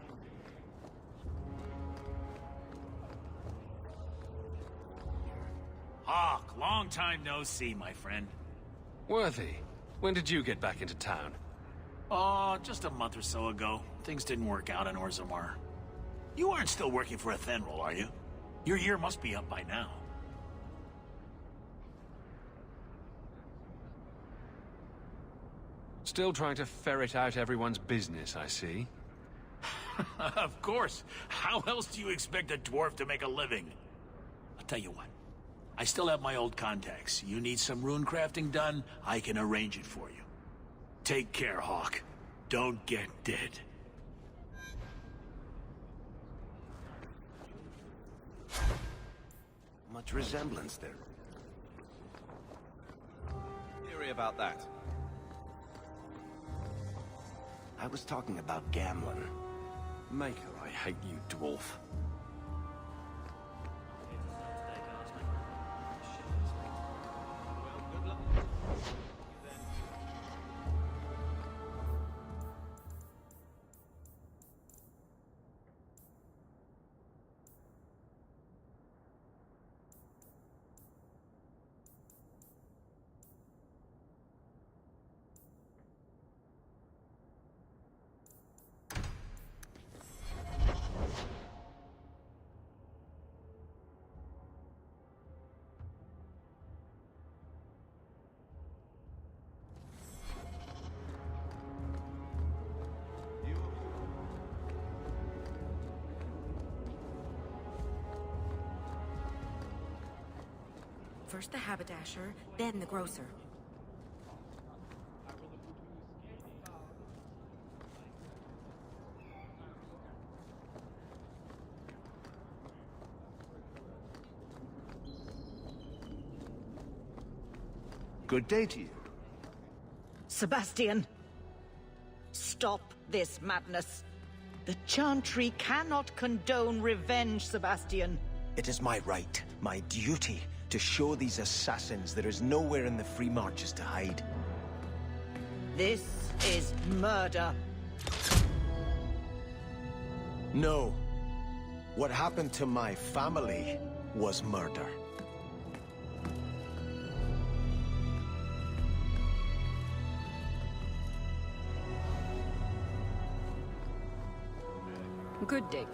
Speaker 17: Hawk, long time no see, my friend.
Speaker 4: Worthy, when did you get back into town?
Speaker 17: Oh, just a month or so ago. Things didn't work out in Orzammar. You aren't still working for Athenril, are you? Your year must be up by now.
Speaker 4: Still trying to ferret out everyone's business, I see.
Speaker 17: Of course. How else do you expect a dwarf to make a living? I'll tell you what. I still have my old contacts. You need some rune crafting done, I can arrange it for you. Take care, Hawk. Don't get dead.
Speaker 5: Much resemblance there.
Speaker 11: Theory about that.
Speaker 5: I was talking about gambling.
Speaker 4: Maker, I hate you, dwarf.
Speaker 7: First the haberdasher, then the grocer.
Speaker 20: Good day to you.
Speaker 21: Sebastian, stop this madness. The Chantry cannot condone revenge, Sebastian.
Speaker 20: It is my right, my duty, to show these assassins there is nowhere in the Free Marches to hide.
Speaker 21: This is murder.
Speaker 20: No. What happened to my family was murder.
Speaker 7: Good day.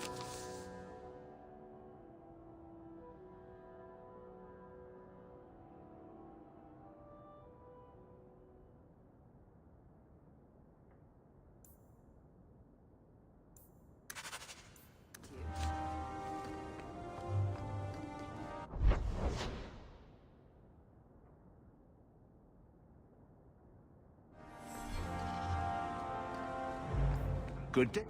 Speaker 14: Good day.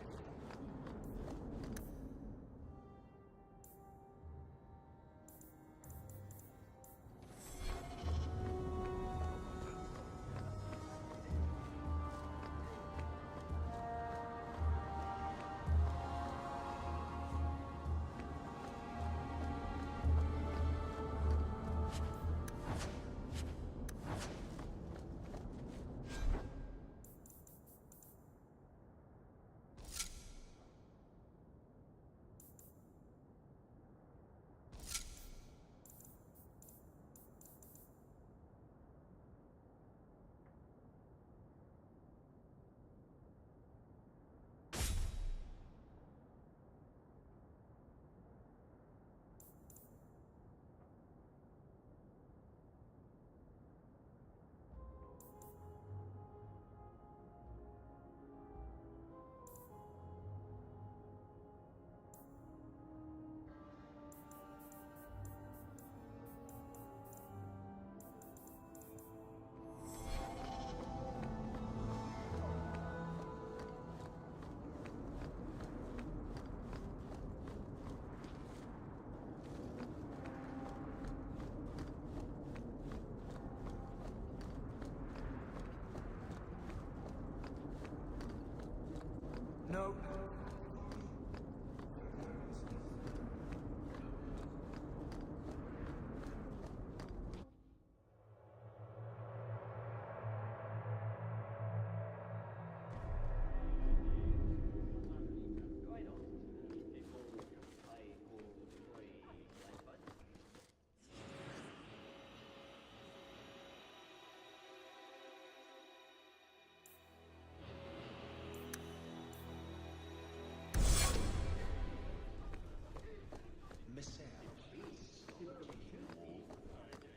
Speaker 20: No.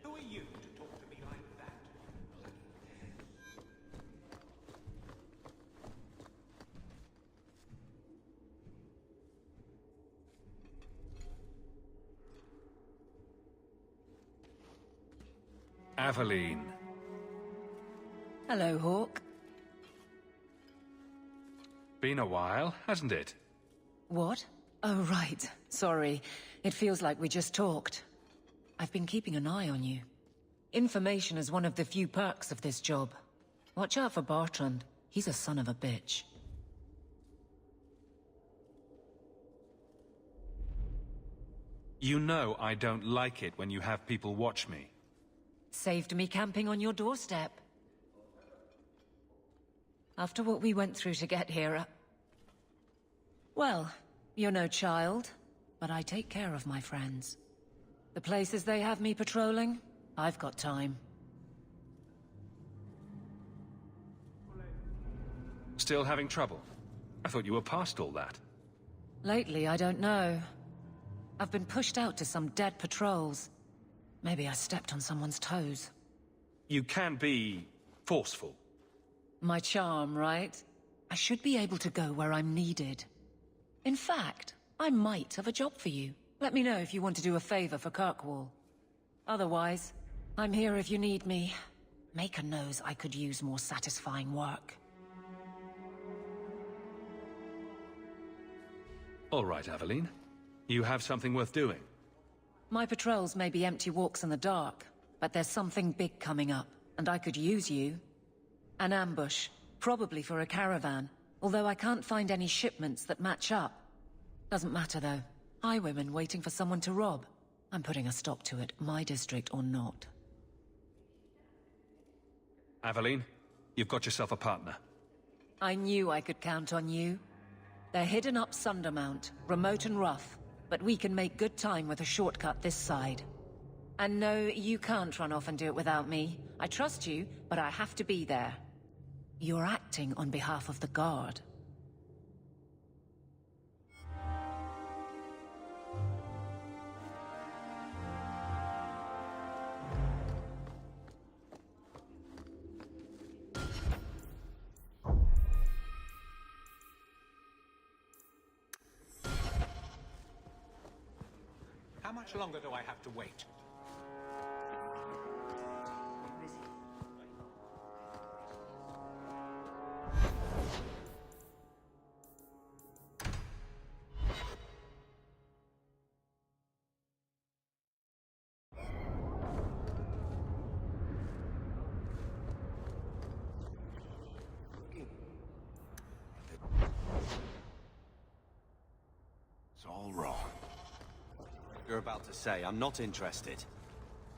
Speaker 20: Who are you to talk to me like that?
Speaker 4: Aveline.
Speaker 19: Hello, Hawk.
Speaker 4: Been a while, hasn't it?
Speaker 19: What? Oh, right. Sorry. It feels like we just talked. I've been keeping an eye on you. Information is one of the few perks of this job. Watch out for Bartrand. He's a son of a bitch.
Speaker 4: You know I don't like it when you have people watch me.
Speaker 19: Saved me camping on your doorstep. After what we went through to get here, well, you're no child, but I take care of my friends. The places they have me patrolling, I've got time.
Speaker 4: Still having trouble? I thought you were past all that.
Speaker 19: Lately, I don't know. I've been pushed out to some dead patrols. Maybe I stepped on someone's toes.
Speaker 4: You can be forceful.
Speaker 19: My charm, right? I should be able to go where I'm needed. In fact, I might have a job for you. Let me know if you want to do a favor for Kirkwall. Otherwise, I'm here if you need me. Maker knows I could use more satisfying work.
Speaker 4: All right, Aveline. You have something worth doing.
Speaker 19: My patrols may be empty walks in the dark, but there's something big coming up, and I could use you. An ambush, probably for a caravan, although I can't find any shipments that match up. Doesn't matter, though. Highwaymen waiting for someone to rob. I'm putting a stop to it, my district or not.
Speaker 4: Aveline, you've got yourself a partner.
Speaker 19: I knew I could count on you. They're hidden up Sundermount, remote and rough, but we can make good time with a shortcut this side. And no, you can't run off and do it without me. I trust you, but I have to be there. You're acting on behalf of the Guard.
Speaker 20: How much longer do I have to wait?
Speaker 11: you're about to say. I'm not interested.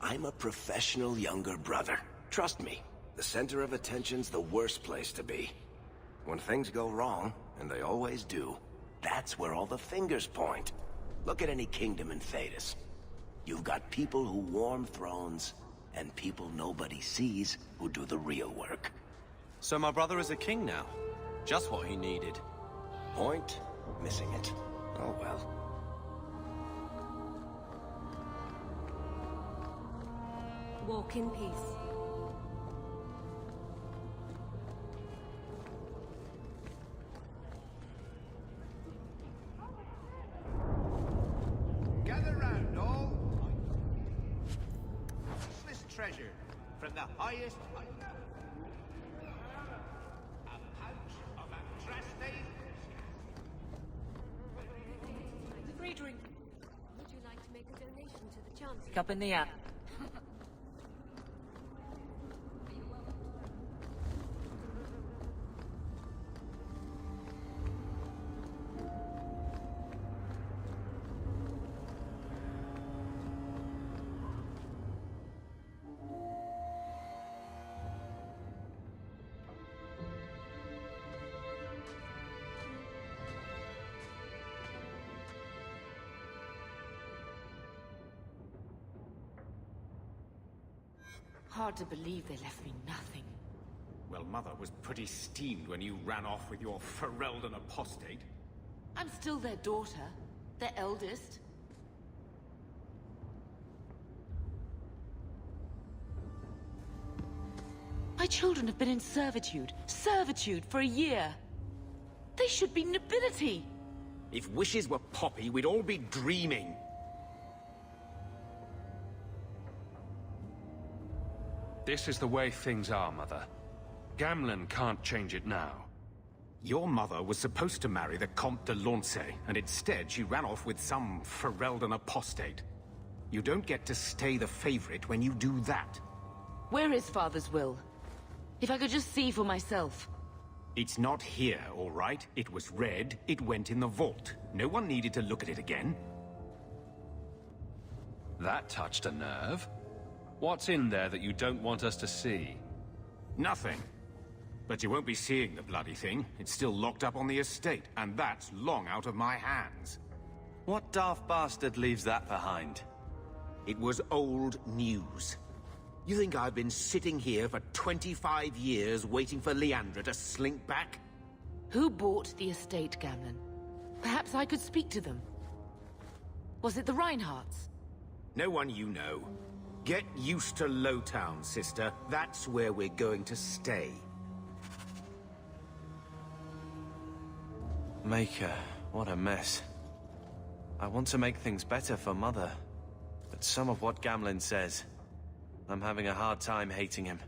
Speaker 1: I'm a professional younger brother. Trust me, the center of attention's the worst place to be. When things go wrong, and they always do, that's where all the fingers point. Look at any kingdom in Thedas. You've got people who warm thrones, and people nobody sees who do the real work.
Speaker 11: So my brother is a king now. Just what he needed.
Speaker 1: Point? Missing it. Oh well.
Speaker 16: Walk in peace.
Speaker 15: Gather round, all. Priceless treasure from the highest. A pouch of Andraste.
Speaker 16: Free drink. Would you like to make a donation to the Chancellor?
Speaker 19: Cup in the app.
Speaker 6: Hard to believe they left me nothing.
Speaker 14: Well, Mother was pretty steamed when you ran off with your Ferelden apostate.
Speaker 6: I'm still their daughter, their eldest. My children have been in servitude for a year. They should be nobility.
Speaker 14: If wishes were poppy, we'd all be dreaming.
Speaker 4: This is the way things are, Mother. Gamlen can't change it now.
Speaker 14: Your mother was supposed to marry the Comte de Launcey, and instead she ran off with some Ferelden apostate. You don't get to stay the favorite when you do that.
Speaker 6: Where is Father's will? If I could just see for myself.
Speaker 14: It's not here, all right? It was read, it went in the vault. No one needed to look at it again.
Speaker 4: That touched a nerve. What's in there that you don't want us to see?
Speaker 14: Nothing. But you won't be seeing the bloody thing. It's still locked up on the estate, and that's long out of my hands.
Speaker 11: What daft bastard leaves that behind?
Speaker 14: It was old news. You think I've been sitting here for 25 years waiting for Leandra to slink back?
Speaker 6: Who bought the estate, Gamlen? Perhaps I could speak to them. Was it the Reinhardts?
Speaker 14: No one you know. Get used to Lowtown, sister. That's where we're going to stay.
Speaker 11: Maker, what a mess. I want to make things better for Mother. But some of what Gamlen says, I'm having a hard time hating him.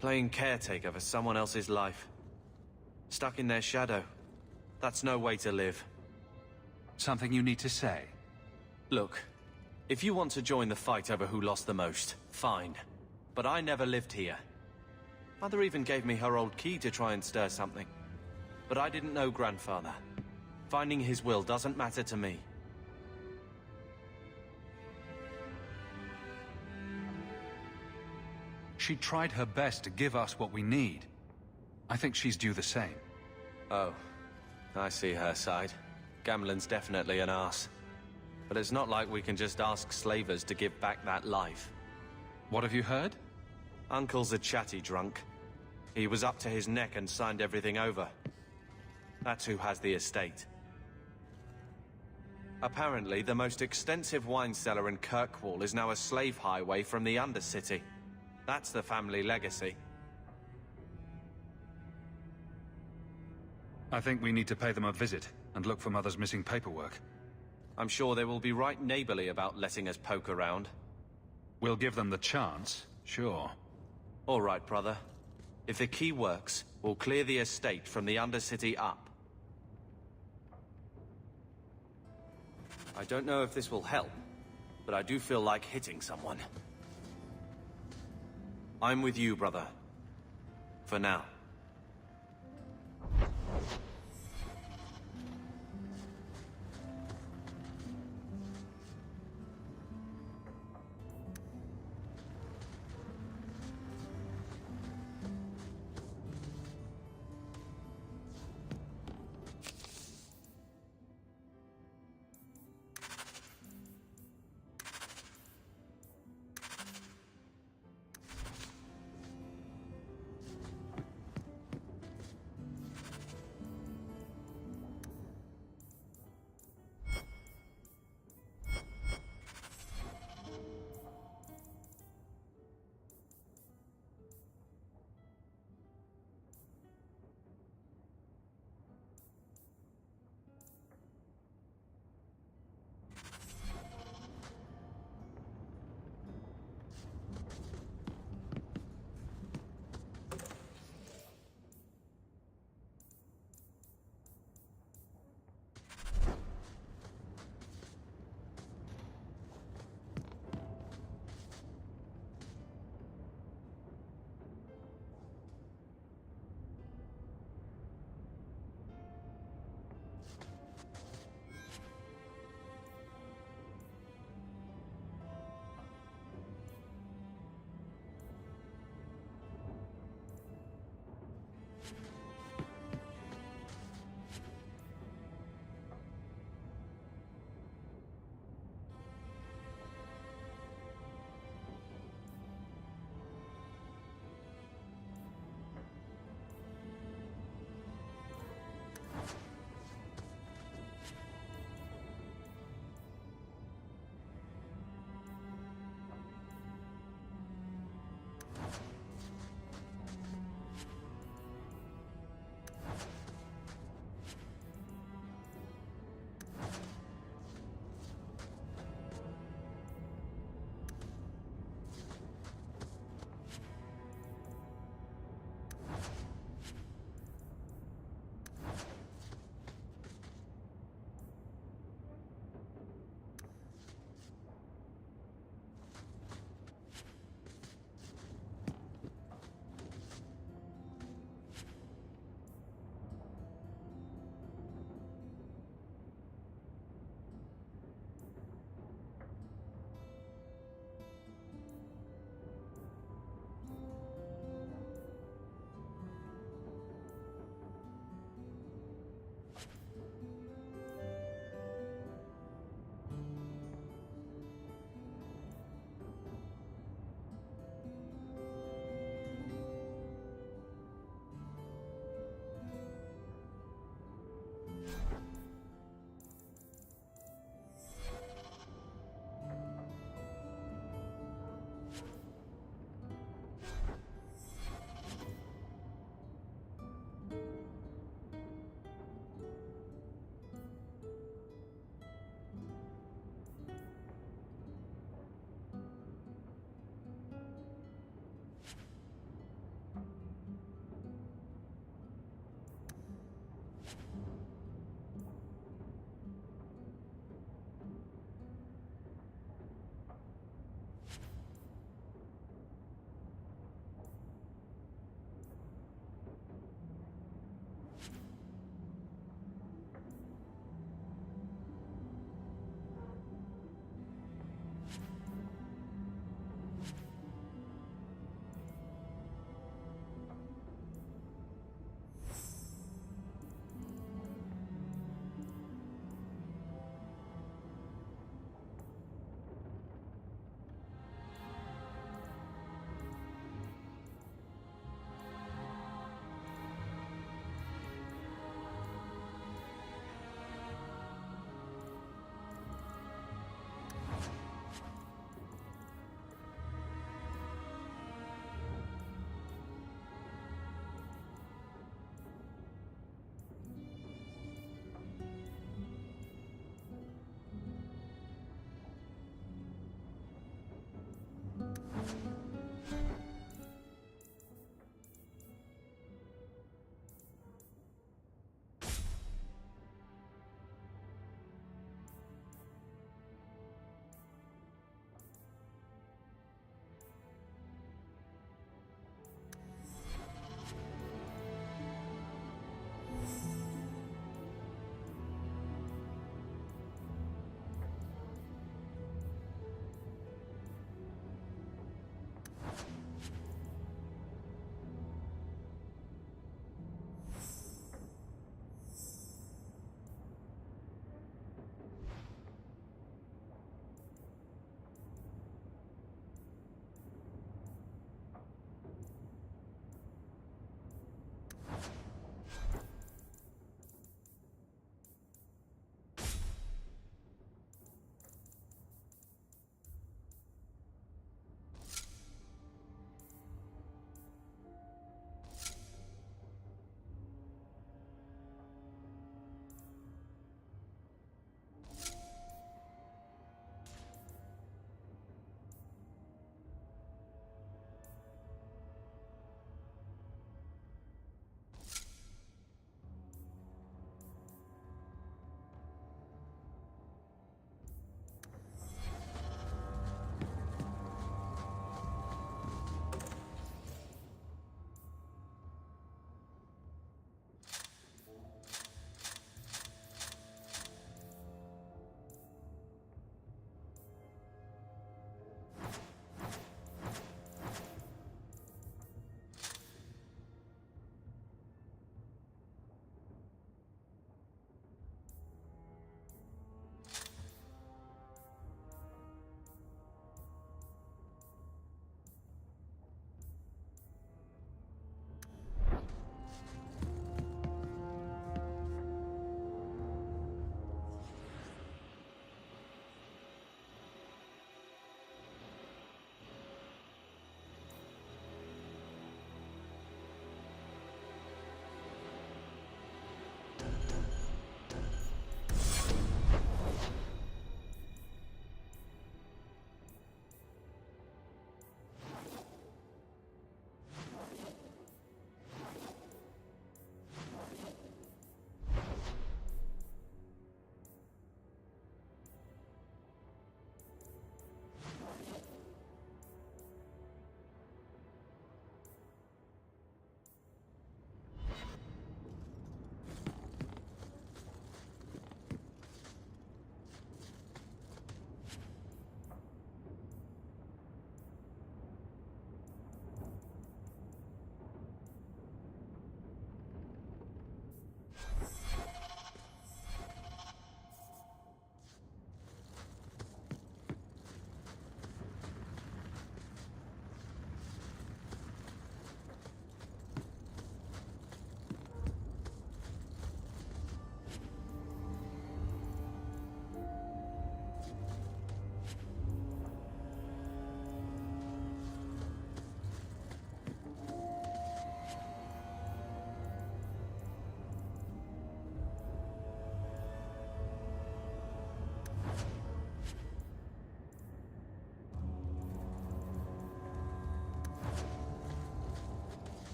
Speaker 11: Playing caretaker for someone else's life. Stuck in their shadow. That's no way to live.
Speaker 4: Something you need to say?
Speaker 11: Look, if you want to join the fight over who lost the most, fine. But I never lived here. Mother even gave me her old key to try and stir something. But I didn't know Grandfather. Finding his will doesn't matter to me.
Speaker 4: She tried her best to give us what we need. I think she's due the same.
Speaker 11: Oh, I see her side. Gamlen's definitely an arse. But it's not like we can just ask slavers to give back that life.
Speaker 4: What have you heard?
Speaker 11: Uncle's a chatty drunk. He was up to his neck and signed everything over. That's who has the estate. Apparently, the most extensive wine cellar in Kirkwall is now a slave highway from the Undercity. That's the family legacy.
Speaker 4: I think we need to pay them a visit and look for Mother's missing paperwork.
Speaker 11: I'm sure they will be right neighborly about letting us poke around.
Speaker 4: We'll give them the chance, sure.
Speaker 11: All right, brother. If the key works, we'll clear the estate from the Undercity up. I don't know if this will help, but I do feel like hitting someone. I'm with you, brother. For now.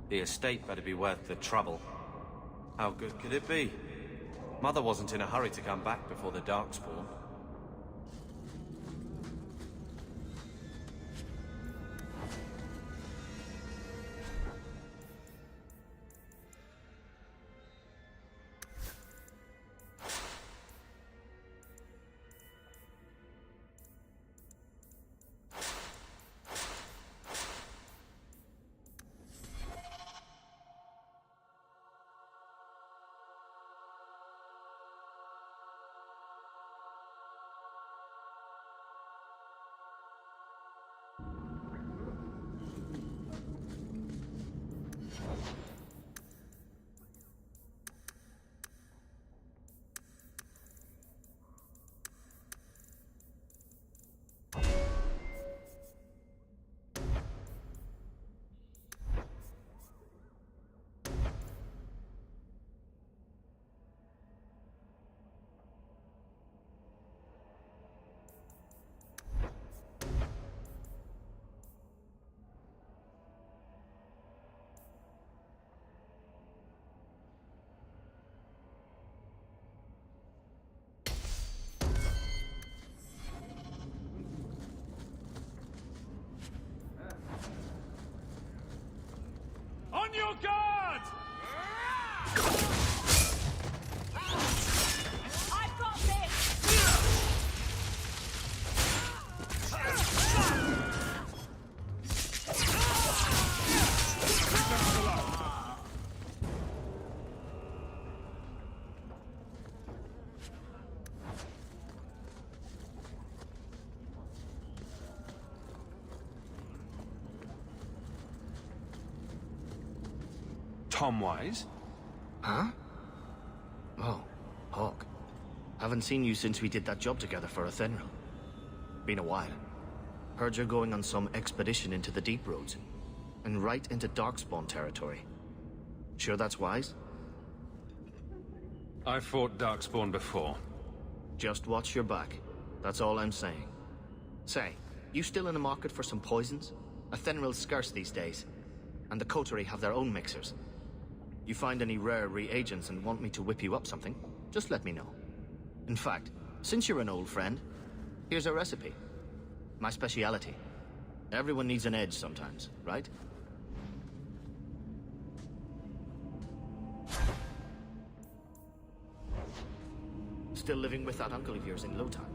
Speaker 11: The estate better be worth the trouble. How good could it be? Mother wasn't in a hurry to come back before the Darkspawn.
Speaker 4: On your guard!
Speaker 21: I've got this!
Speaker 4: Tom Wise?
Speaker 10: Huh? Oh, Hawk. Haven't seen you since we did that job together for Athenril. Been a while. Heard you're going on some expedition into the Deep Roads. And right into Darkspawn territory. Sure that's wise?
Speaker 4: I fought Darkspawn before.
Speaker 10: Just watch your back. That's all I'm saying. Say, you still in the market for some poisons? Athenril's scarce these days. And the Coterie have their own mixers. You find any rare reagents and want me to whip you up something, just let me know. In fact, since you're an old friend, here's a recipe. My speciality. Everyone needs an edge sometimes, right? Still living with that uncle of yours in Lotan?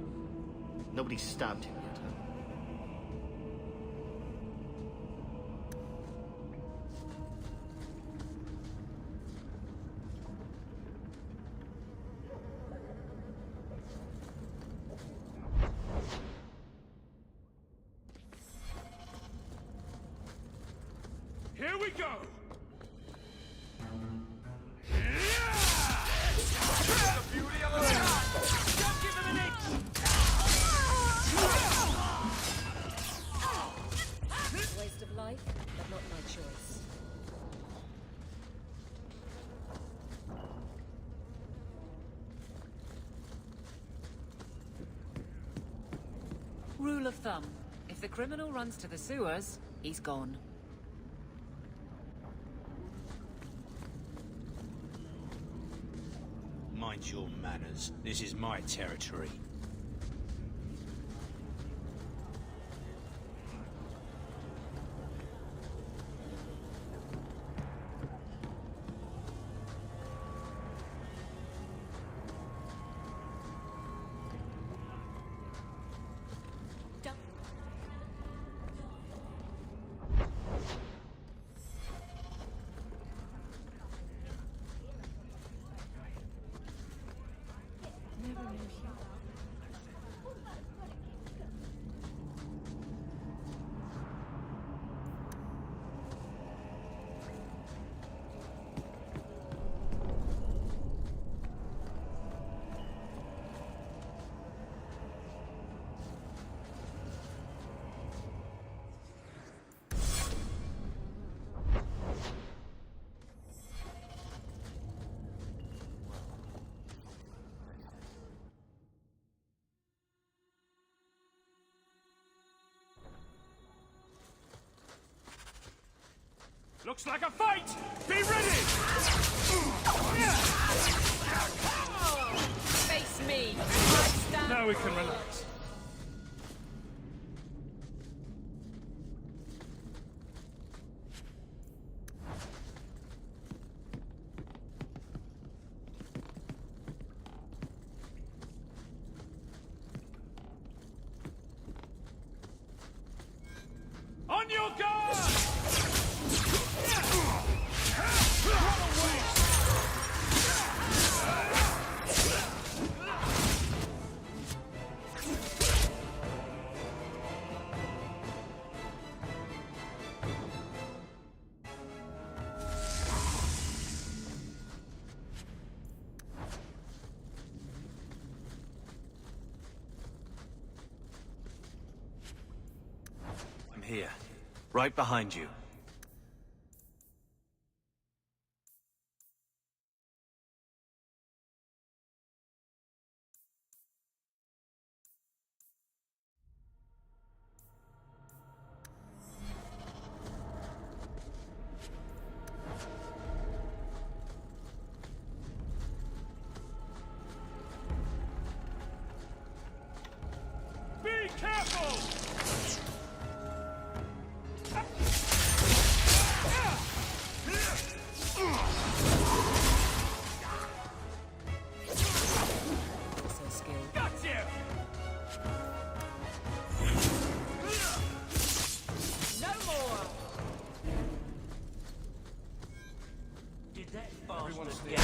Speaker 10: Nobody's stabbed him yet, huh?
Speaker 4: Here we go!
Speaker 7: Waste of life, but not my choice.
Speaker 19: Rule of thumb. If the criminal runs to the sewers, he's gone.
Speaker 15: Mind your manners. This is my territory.
Speaker 7: Never knew you.
Speaker 17: Looks like a fight! Be ready!
Speaker 21: Face me!
Speaker 17: Now we can relax. On your guard!
Speaker 11: I'm here, right behind you.
Speaker 17: Be careful!
Speaker 19: So skilled.
Speaker 17: Got you!
Speaker 21: No more!
Speaker 17: Did that bastard
Speaker 11: get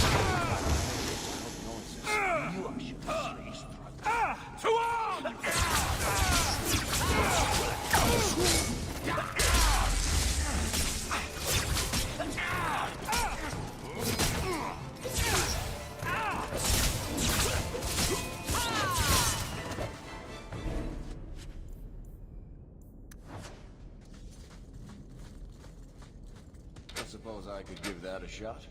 Speaker 17: To arms!
Speaker 1: I suppose I could give that a shot.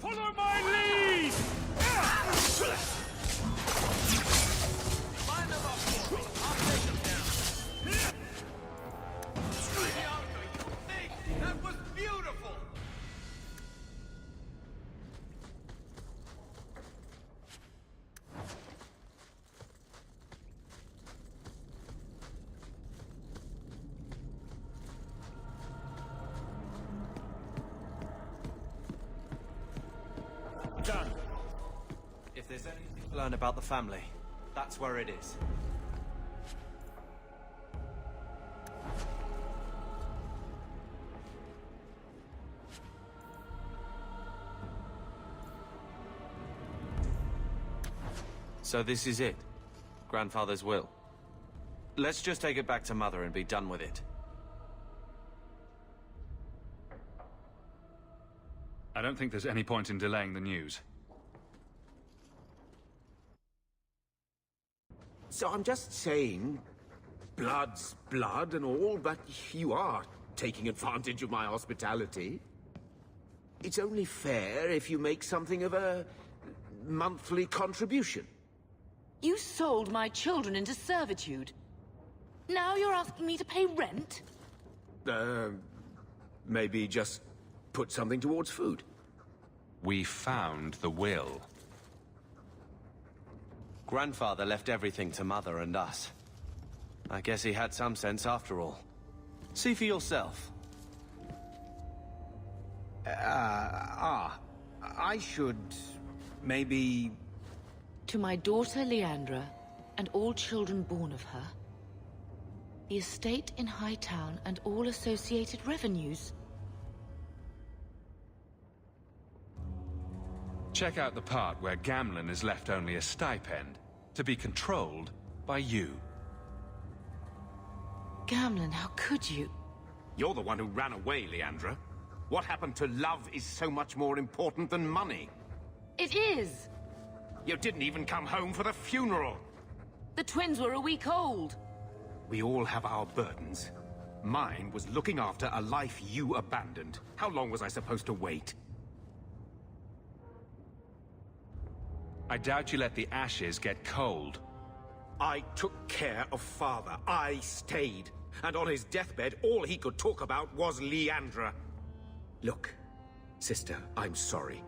Speaker 17: Follow my lead!
Speaker 3: Line them up for me. I'll take them down. That was beautiful!
Speaker 11: Done. If there's anything to learn about the family, that's where it is. So this is it? Grandfather's will? Let's just take it back to Mother and be done with it.
Speaker 4: I don't think there's any point in delaying the news.
Speaker 14: So I'm just saying, Blood's blood and all, but you are taking advantage of my hospitality. It's only fair if you make something of a monthly contribution.
Speaker 6: You sold my children into servitude. Now you're asking me to pay rent?
Speaker 14: Maybe just put something towards food.
Speaker 4: We found the will.
Speaker 11: Grandfather left everything to Mother and us. I guess he had some sense after all. See for yourself.
Speaker 15: I should... maybe...
Speaker 6: To my daughter Leandra, and all children born of her, the estate in Hightown and all associated revenues.
Speaker 4: Check out the part where Gamlen is left only a stipend, to be controlled by you.
Speaker 6: Gamlen, how could you?
Speaker 14: You're the one who ran away, Leandra. What happened to love is so much more important than money.
Speaker 6: It is!
Speaker 14: You didn't even come home for the funeral!
Speaker 6: The twins were a week old.
Speaker 14: We all have our burdens. Mine was looking after a life you abandoned. How long was I supposed to wait?
Speaker 4: I doubt you let the ashes get cold.
Speaker 14: I took care of Father. I stayed. And on his deathbed, all he could talk about was Leandra. Look, sister, I'm sorry.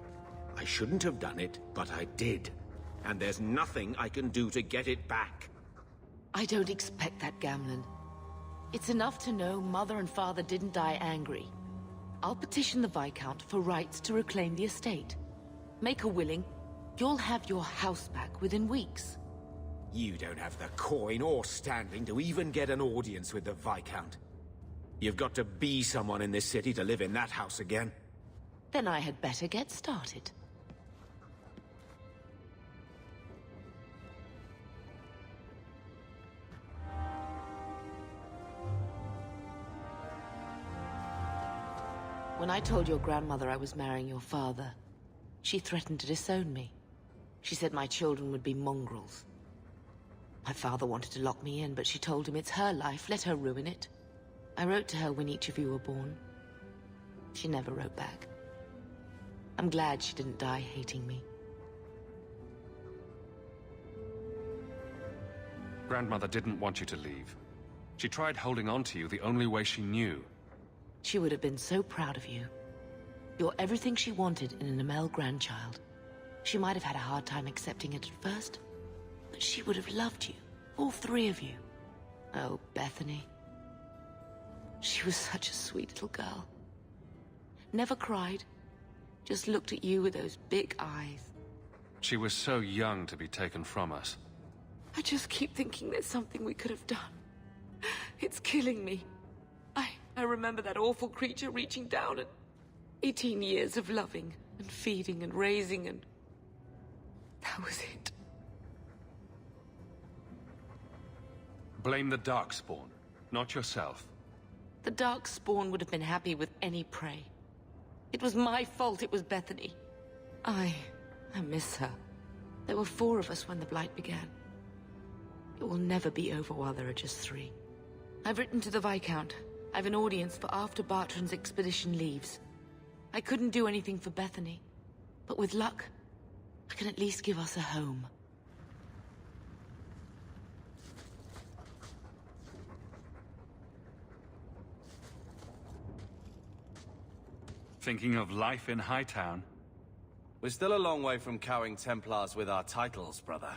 Speaker 14: I shouldn't have done it, but I did. And there's nothing I can do to get it back.
Speaker 6: I don't expect that, Gamlen. It's enough to know Mother and Father didn't die angry. I'll petition the Viscount for rights to reclaim the estate. Make a willing, you'll have your house back within weeks.
Speaker 14: You don't have the coin or standing to even get an audience with the Viscount. You've got to be someone in this city to live in that house again.
Speaker 6: Then I had better get started. When I told your grandmother I was marrying your father, she threatened to disown me. She said my children would be mongrels. My father wanted to lock me in, but she told him it's her life, let her ruin it. I wrote to her when each of you were born. She never wrote back. I'm glad she didn't die hating me.
Speaker 4: Grandmother didn't want you to leave. She tried holding on to you the only way she knew.
Speaker 6: She would have been so proud of you. You're everything she wanted in an Amel grandchild. She might have had a hard time accepting it at first, but she would have loved you, all three of you. Oh, Bethany. She was such a sweet little girl. Never cried, just looked at you with those big eyes.
Speaker 4: She was so young to be taken from us.
Speaker 6: I just keep thinking there's something we could have done. It's killing me. I remember that awful creature reaching down and 18 years of loving and feeding and raising, and that was it.
Speaker 4: Blame the Darkspawn, not yourself.
Speaker 6: The Darkspawn would have been happy with any prey. It was my fault it was Bethany. I miss her. There were 4 of us when the Blight began. It will never be over while there are just 3. I've written to the Viscount. I've an audience for after Bartrand's expedition leaves. I couldn't do anything for Bethany, but with luck, I can at least give us a home.
Speaker 4: Thinking of life in Hightown?
Speaker 11: We're still a long way from cowing Templars with our titles, brother.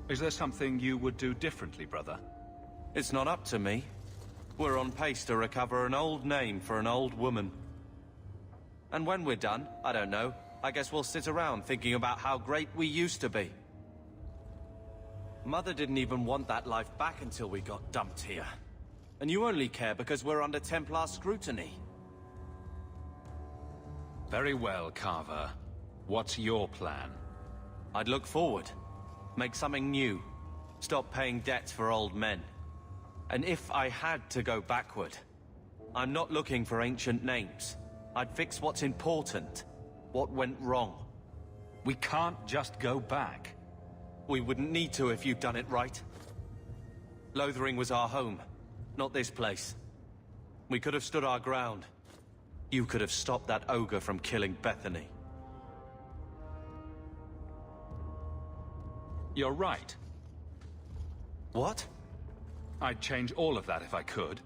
Speaker 4: Is there something you would do differently, brother?
Speaker 11: It's not up to me. We're on pace to recover an old name for an old woman. And when we're done, I don't know, I guess we'll sit around thinking about how great we used to be. Mother didn't even want that life back until we got dumped here. And you only care because we're under Templar scrutiny.
Speaker 4: Very well, Carver. What's your plan?
Speaker 11: I'd look forward. Make something new. Stop paying debts for old men. And if I had to go backward, I'm not looking for ancient names. I'd fix what's important. What went wrong.
Speaker 4: We can't just go back.
Speaker 11: We wouldn't need to if you'd done it right. Lothering was our home, not this place. We could have stood our ground. You could have stopped that ogre from killing Bethany.
Speaker 4: You're right.
Speaker 11: What?
Speaker 4: I'd change all of that if I could.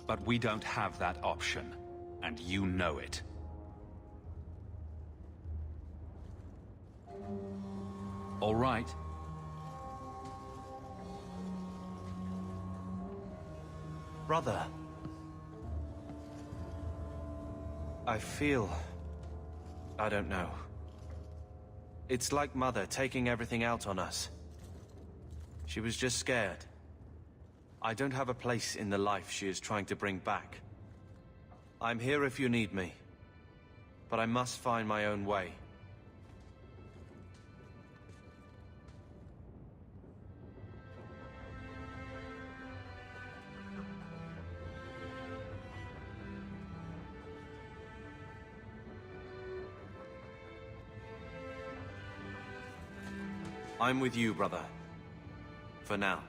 Speaker 4: But we don't have that option. And you know it. All right.
Speaker 11: Brother. I feel... I don't know. It's like Mother taking everything out on us. She was just scared. I don't have a place in the life she is trying to bring back. I'm here if you need me. But I must find my own way. I'm with you, brother. For now.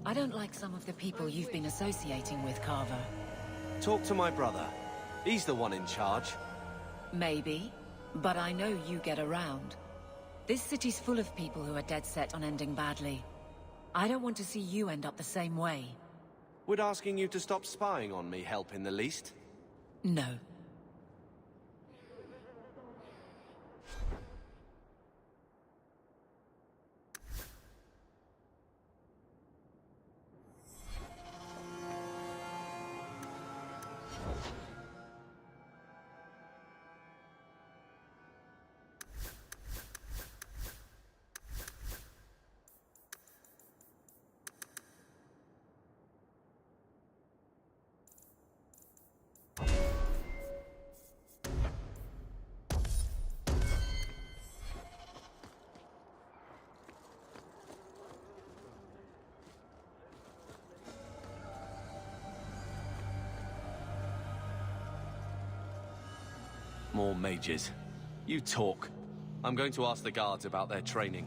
Speaker 19: I don't like some of the people you've been associating with, Carver.
Speaker 11: Talk to my brother. He's the one in charge.
Speaker 19: Maybe, but I know you get around. This city's full of people who are dead set on ending badly. I don't want to see you end up the same way.
Speaker 11: Would asking you to stop spying on me help in the least?
Speaker 19: No.
Speaker 11: More mages. You talk. I'm going to ask the guards about their training.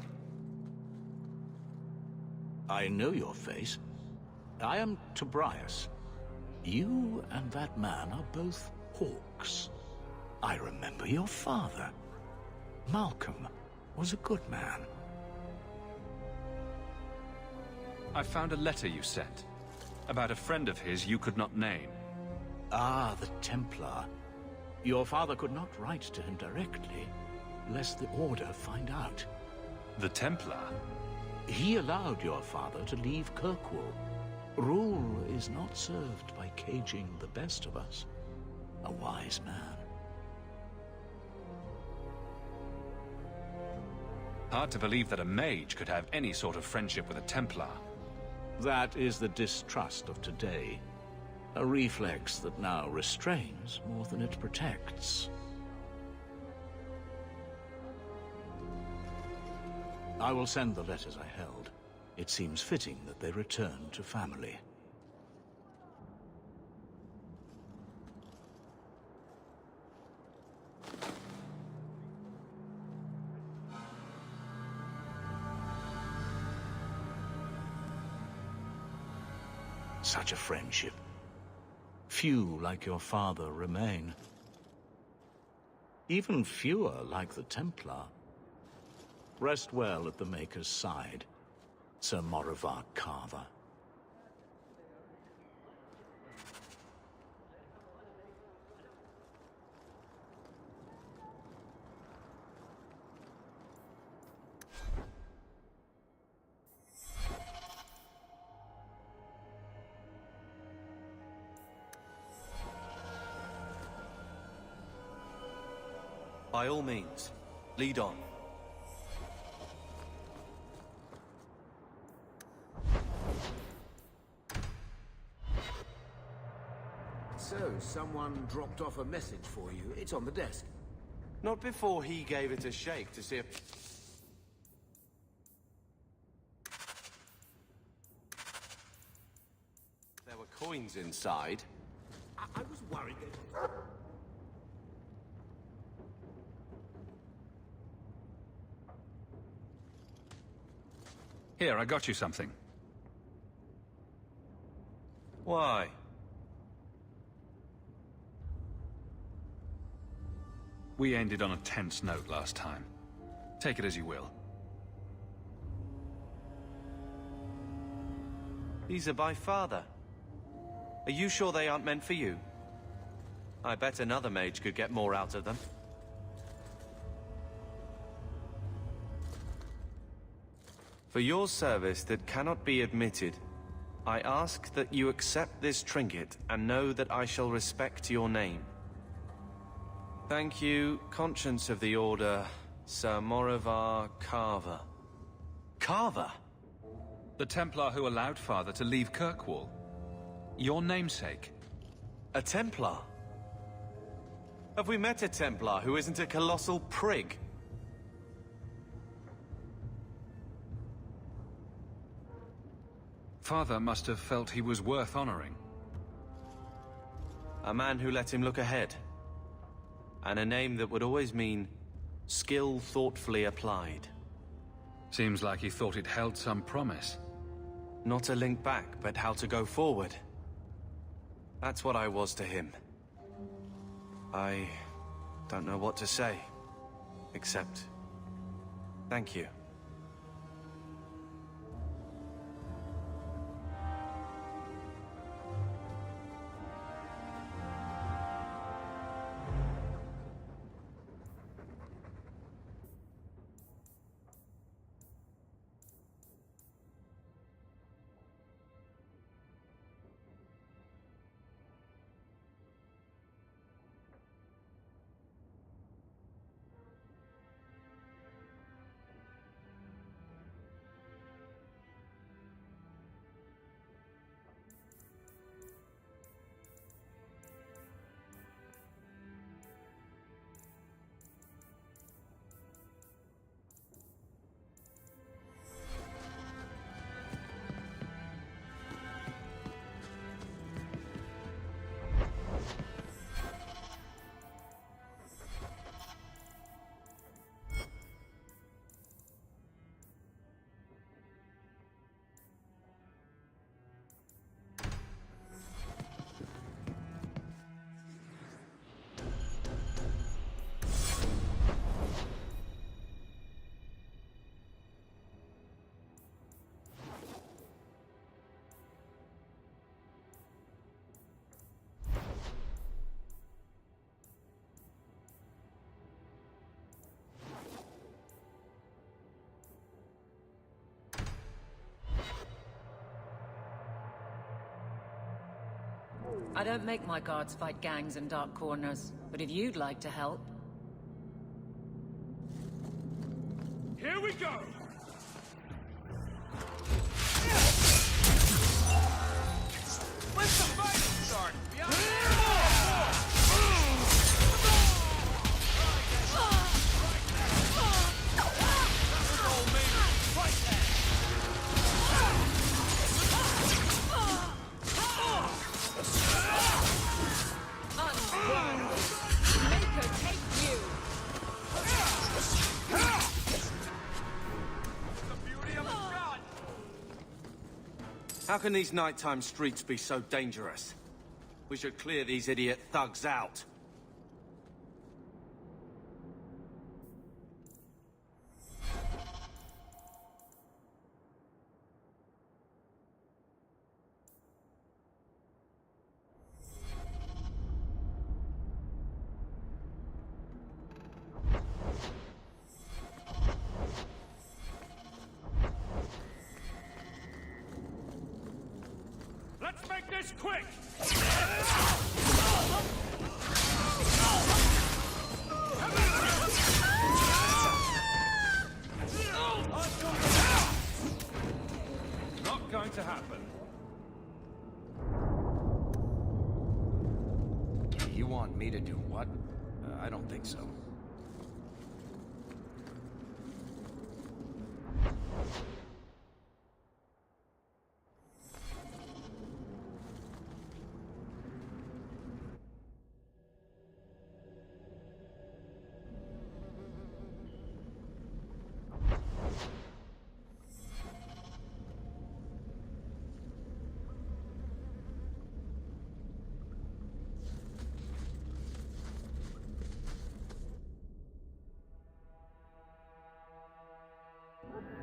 Speaker 17: I know your face. I am Tobias. You and that man are both hawks. I remember your father. Malcolm was a good man.
Speaker 4: I found a letter you sent. About a friend of his you could not name.
Speaker 17: Ah, the Templar. Your father could not write to him directly, lest the Order find out.
Speaker 4: The Templar?
Speaker 17: He allowed your father to leave Kirkwall. Rule is not served by caging the best of us. A wise man.
Speaker 4: Hard to believe that a mage could have any sort of friendship with a Templar.
Speaker 17: That is the distrust of today. A reflex that now restrains more than it protects. I will send the letters I held. It seems fitting that they return to family. Such a friendship. Few like your father remain. Even fewer like the Templar. Rest well at the Maker's side, Sir Morivar Carver.
Speaker 11: By all means, lead on.
Speaker 14: So, someone dropped off a message for you. It's on the desk.
Speaker 11: Not before he gave it a shake to see if... there were coins inside.
Speaker 14: I was worried that...
Speaker 4: Here, I got you something.
Speaker 11: Why?
Speaker 4: We ended on a tense note last time. Take it as you will.
Speaker 11: These are by father. Are you sure they aren't meant for you? I bet another mage could get more out of them. For your service that cannot be admitted, I ask that you accept this trinket and know that I shall respect your name. Thank you, Conscience of the Order, Sir Morivar Carver.
Speaker 4: Carver? The Templar who allowed Father to leave Kirkwall. Your namesake.
Speaker 11: A Templar? Have we met a Templar who isn't a colossal prig?
Speaker 4: Father must have felt he was worth honoring.
Speaker 11: A man who let him look ahead. And a name that would always mean skill thoughtfully applied.
Speaker 4: Seems like he thought it held some promise.
Speaker 11: Not a link back, but how to go forward. That's what I was to him. I don't know what to say, except thank you.
Speaker 19: I don't make my guards fight gangs in dark corners, but if you'd like to help...
Speaker 17: Here we go! Let the fight start! Beyond
Speaker 11: How can these nighttime streets be so dangerous? We should clear these idiot thugs out.
Speaker 17: Let's make this quick!
Speaker 4: Not going to happen.
Speaker 5: You want me to do what? I don't think so.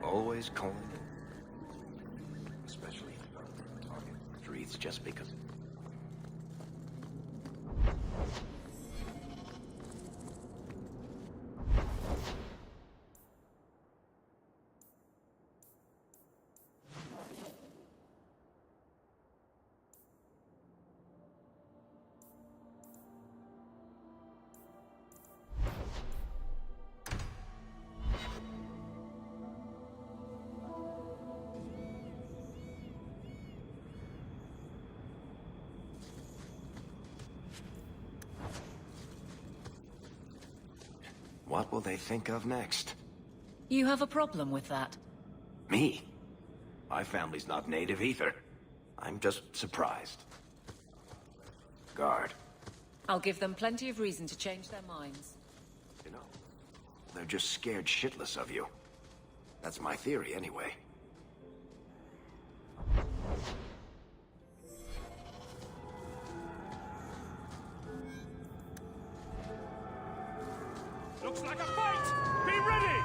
Speaker 5: Always cold. Especially talking streets just because... What will they think of next?
Speaker 19: You have a problem with that?
Speaker 5: Me? My family's not native either. I'm just surprised. Guard.
Speaker 19: I'll give them plenty of reason to change their minds.
Speaker 5: You know, they're just scared shitless of you. That's my theory, anyway.
Speaker 17: Looks like a fight! Be ready!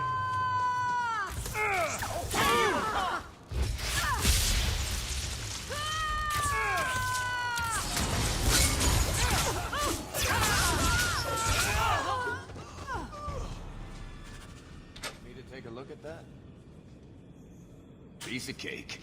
Speaker 5: Me to take a look at that? Piece of cake.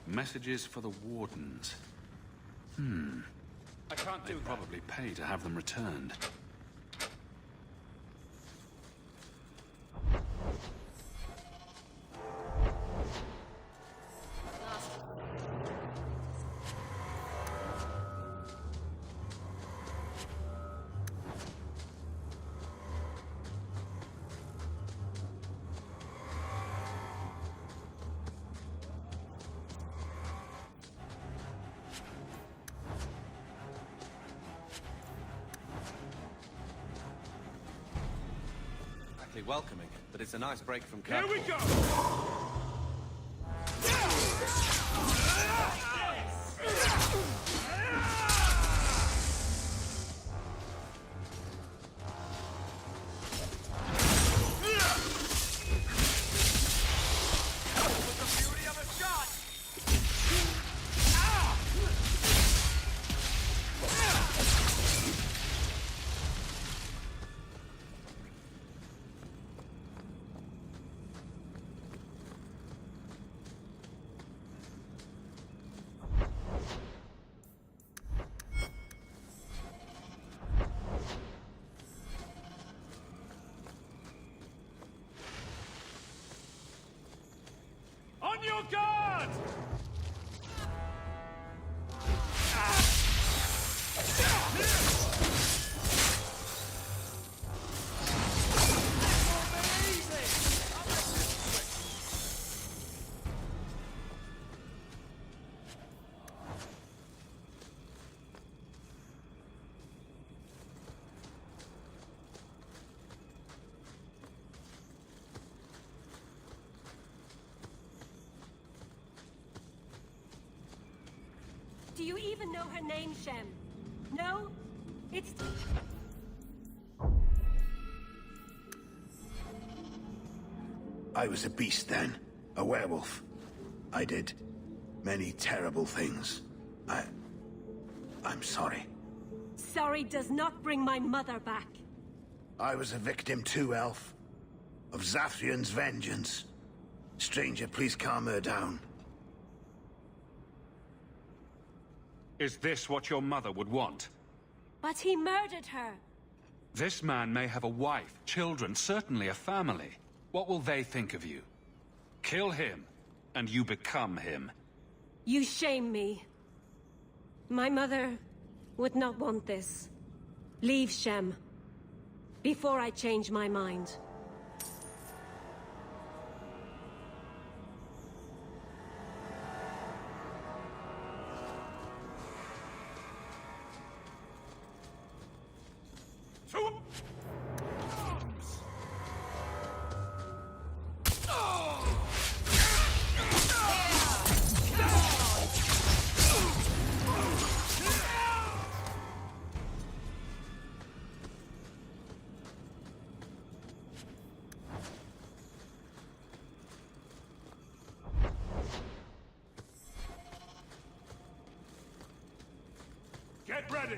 Speaker 4: Messages for the Wardens. I can't do that. They'd probably pay to have them returned.
Speaker 11: Welcoming, but it's a nice break from
Speaker 17: Here we go! On your guard!
Speaker 12: Do you even know her name, Shem? No? It's...
Speaker 17: I was a beast then. A werewolf. I did many terrible things. I'm sorry.
Speaker 12: Sorry does not bring my mother back.
Speaker 17: I was a victim too, Elf. Of Zathrian's vengeance. Stranger, please calm her down.
Speaker 4: Is this what your mother would want?
Speaker 12: But he murdered her.
Speaker 4: This man may have a wife, children, certainly a family. What will they think of you? Kill him, and you become him.
Speaker 12: You shame me. My mother would not want this. Leave, Shem. Before I change my mind.
Speaker 17: Get ready!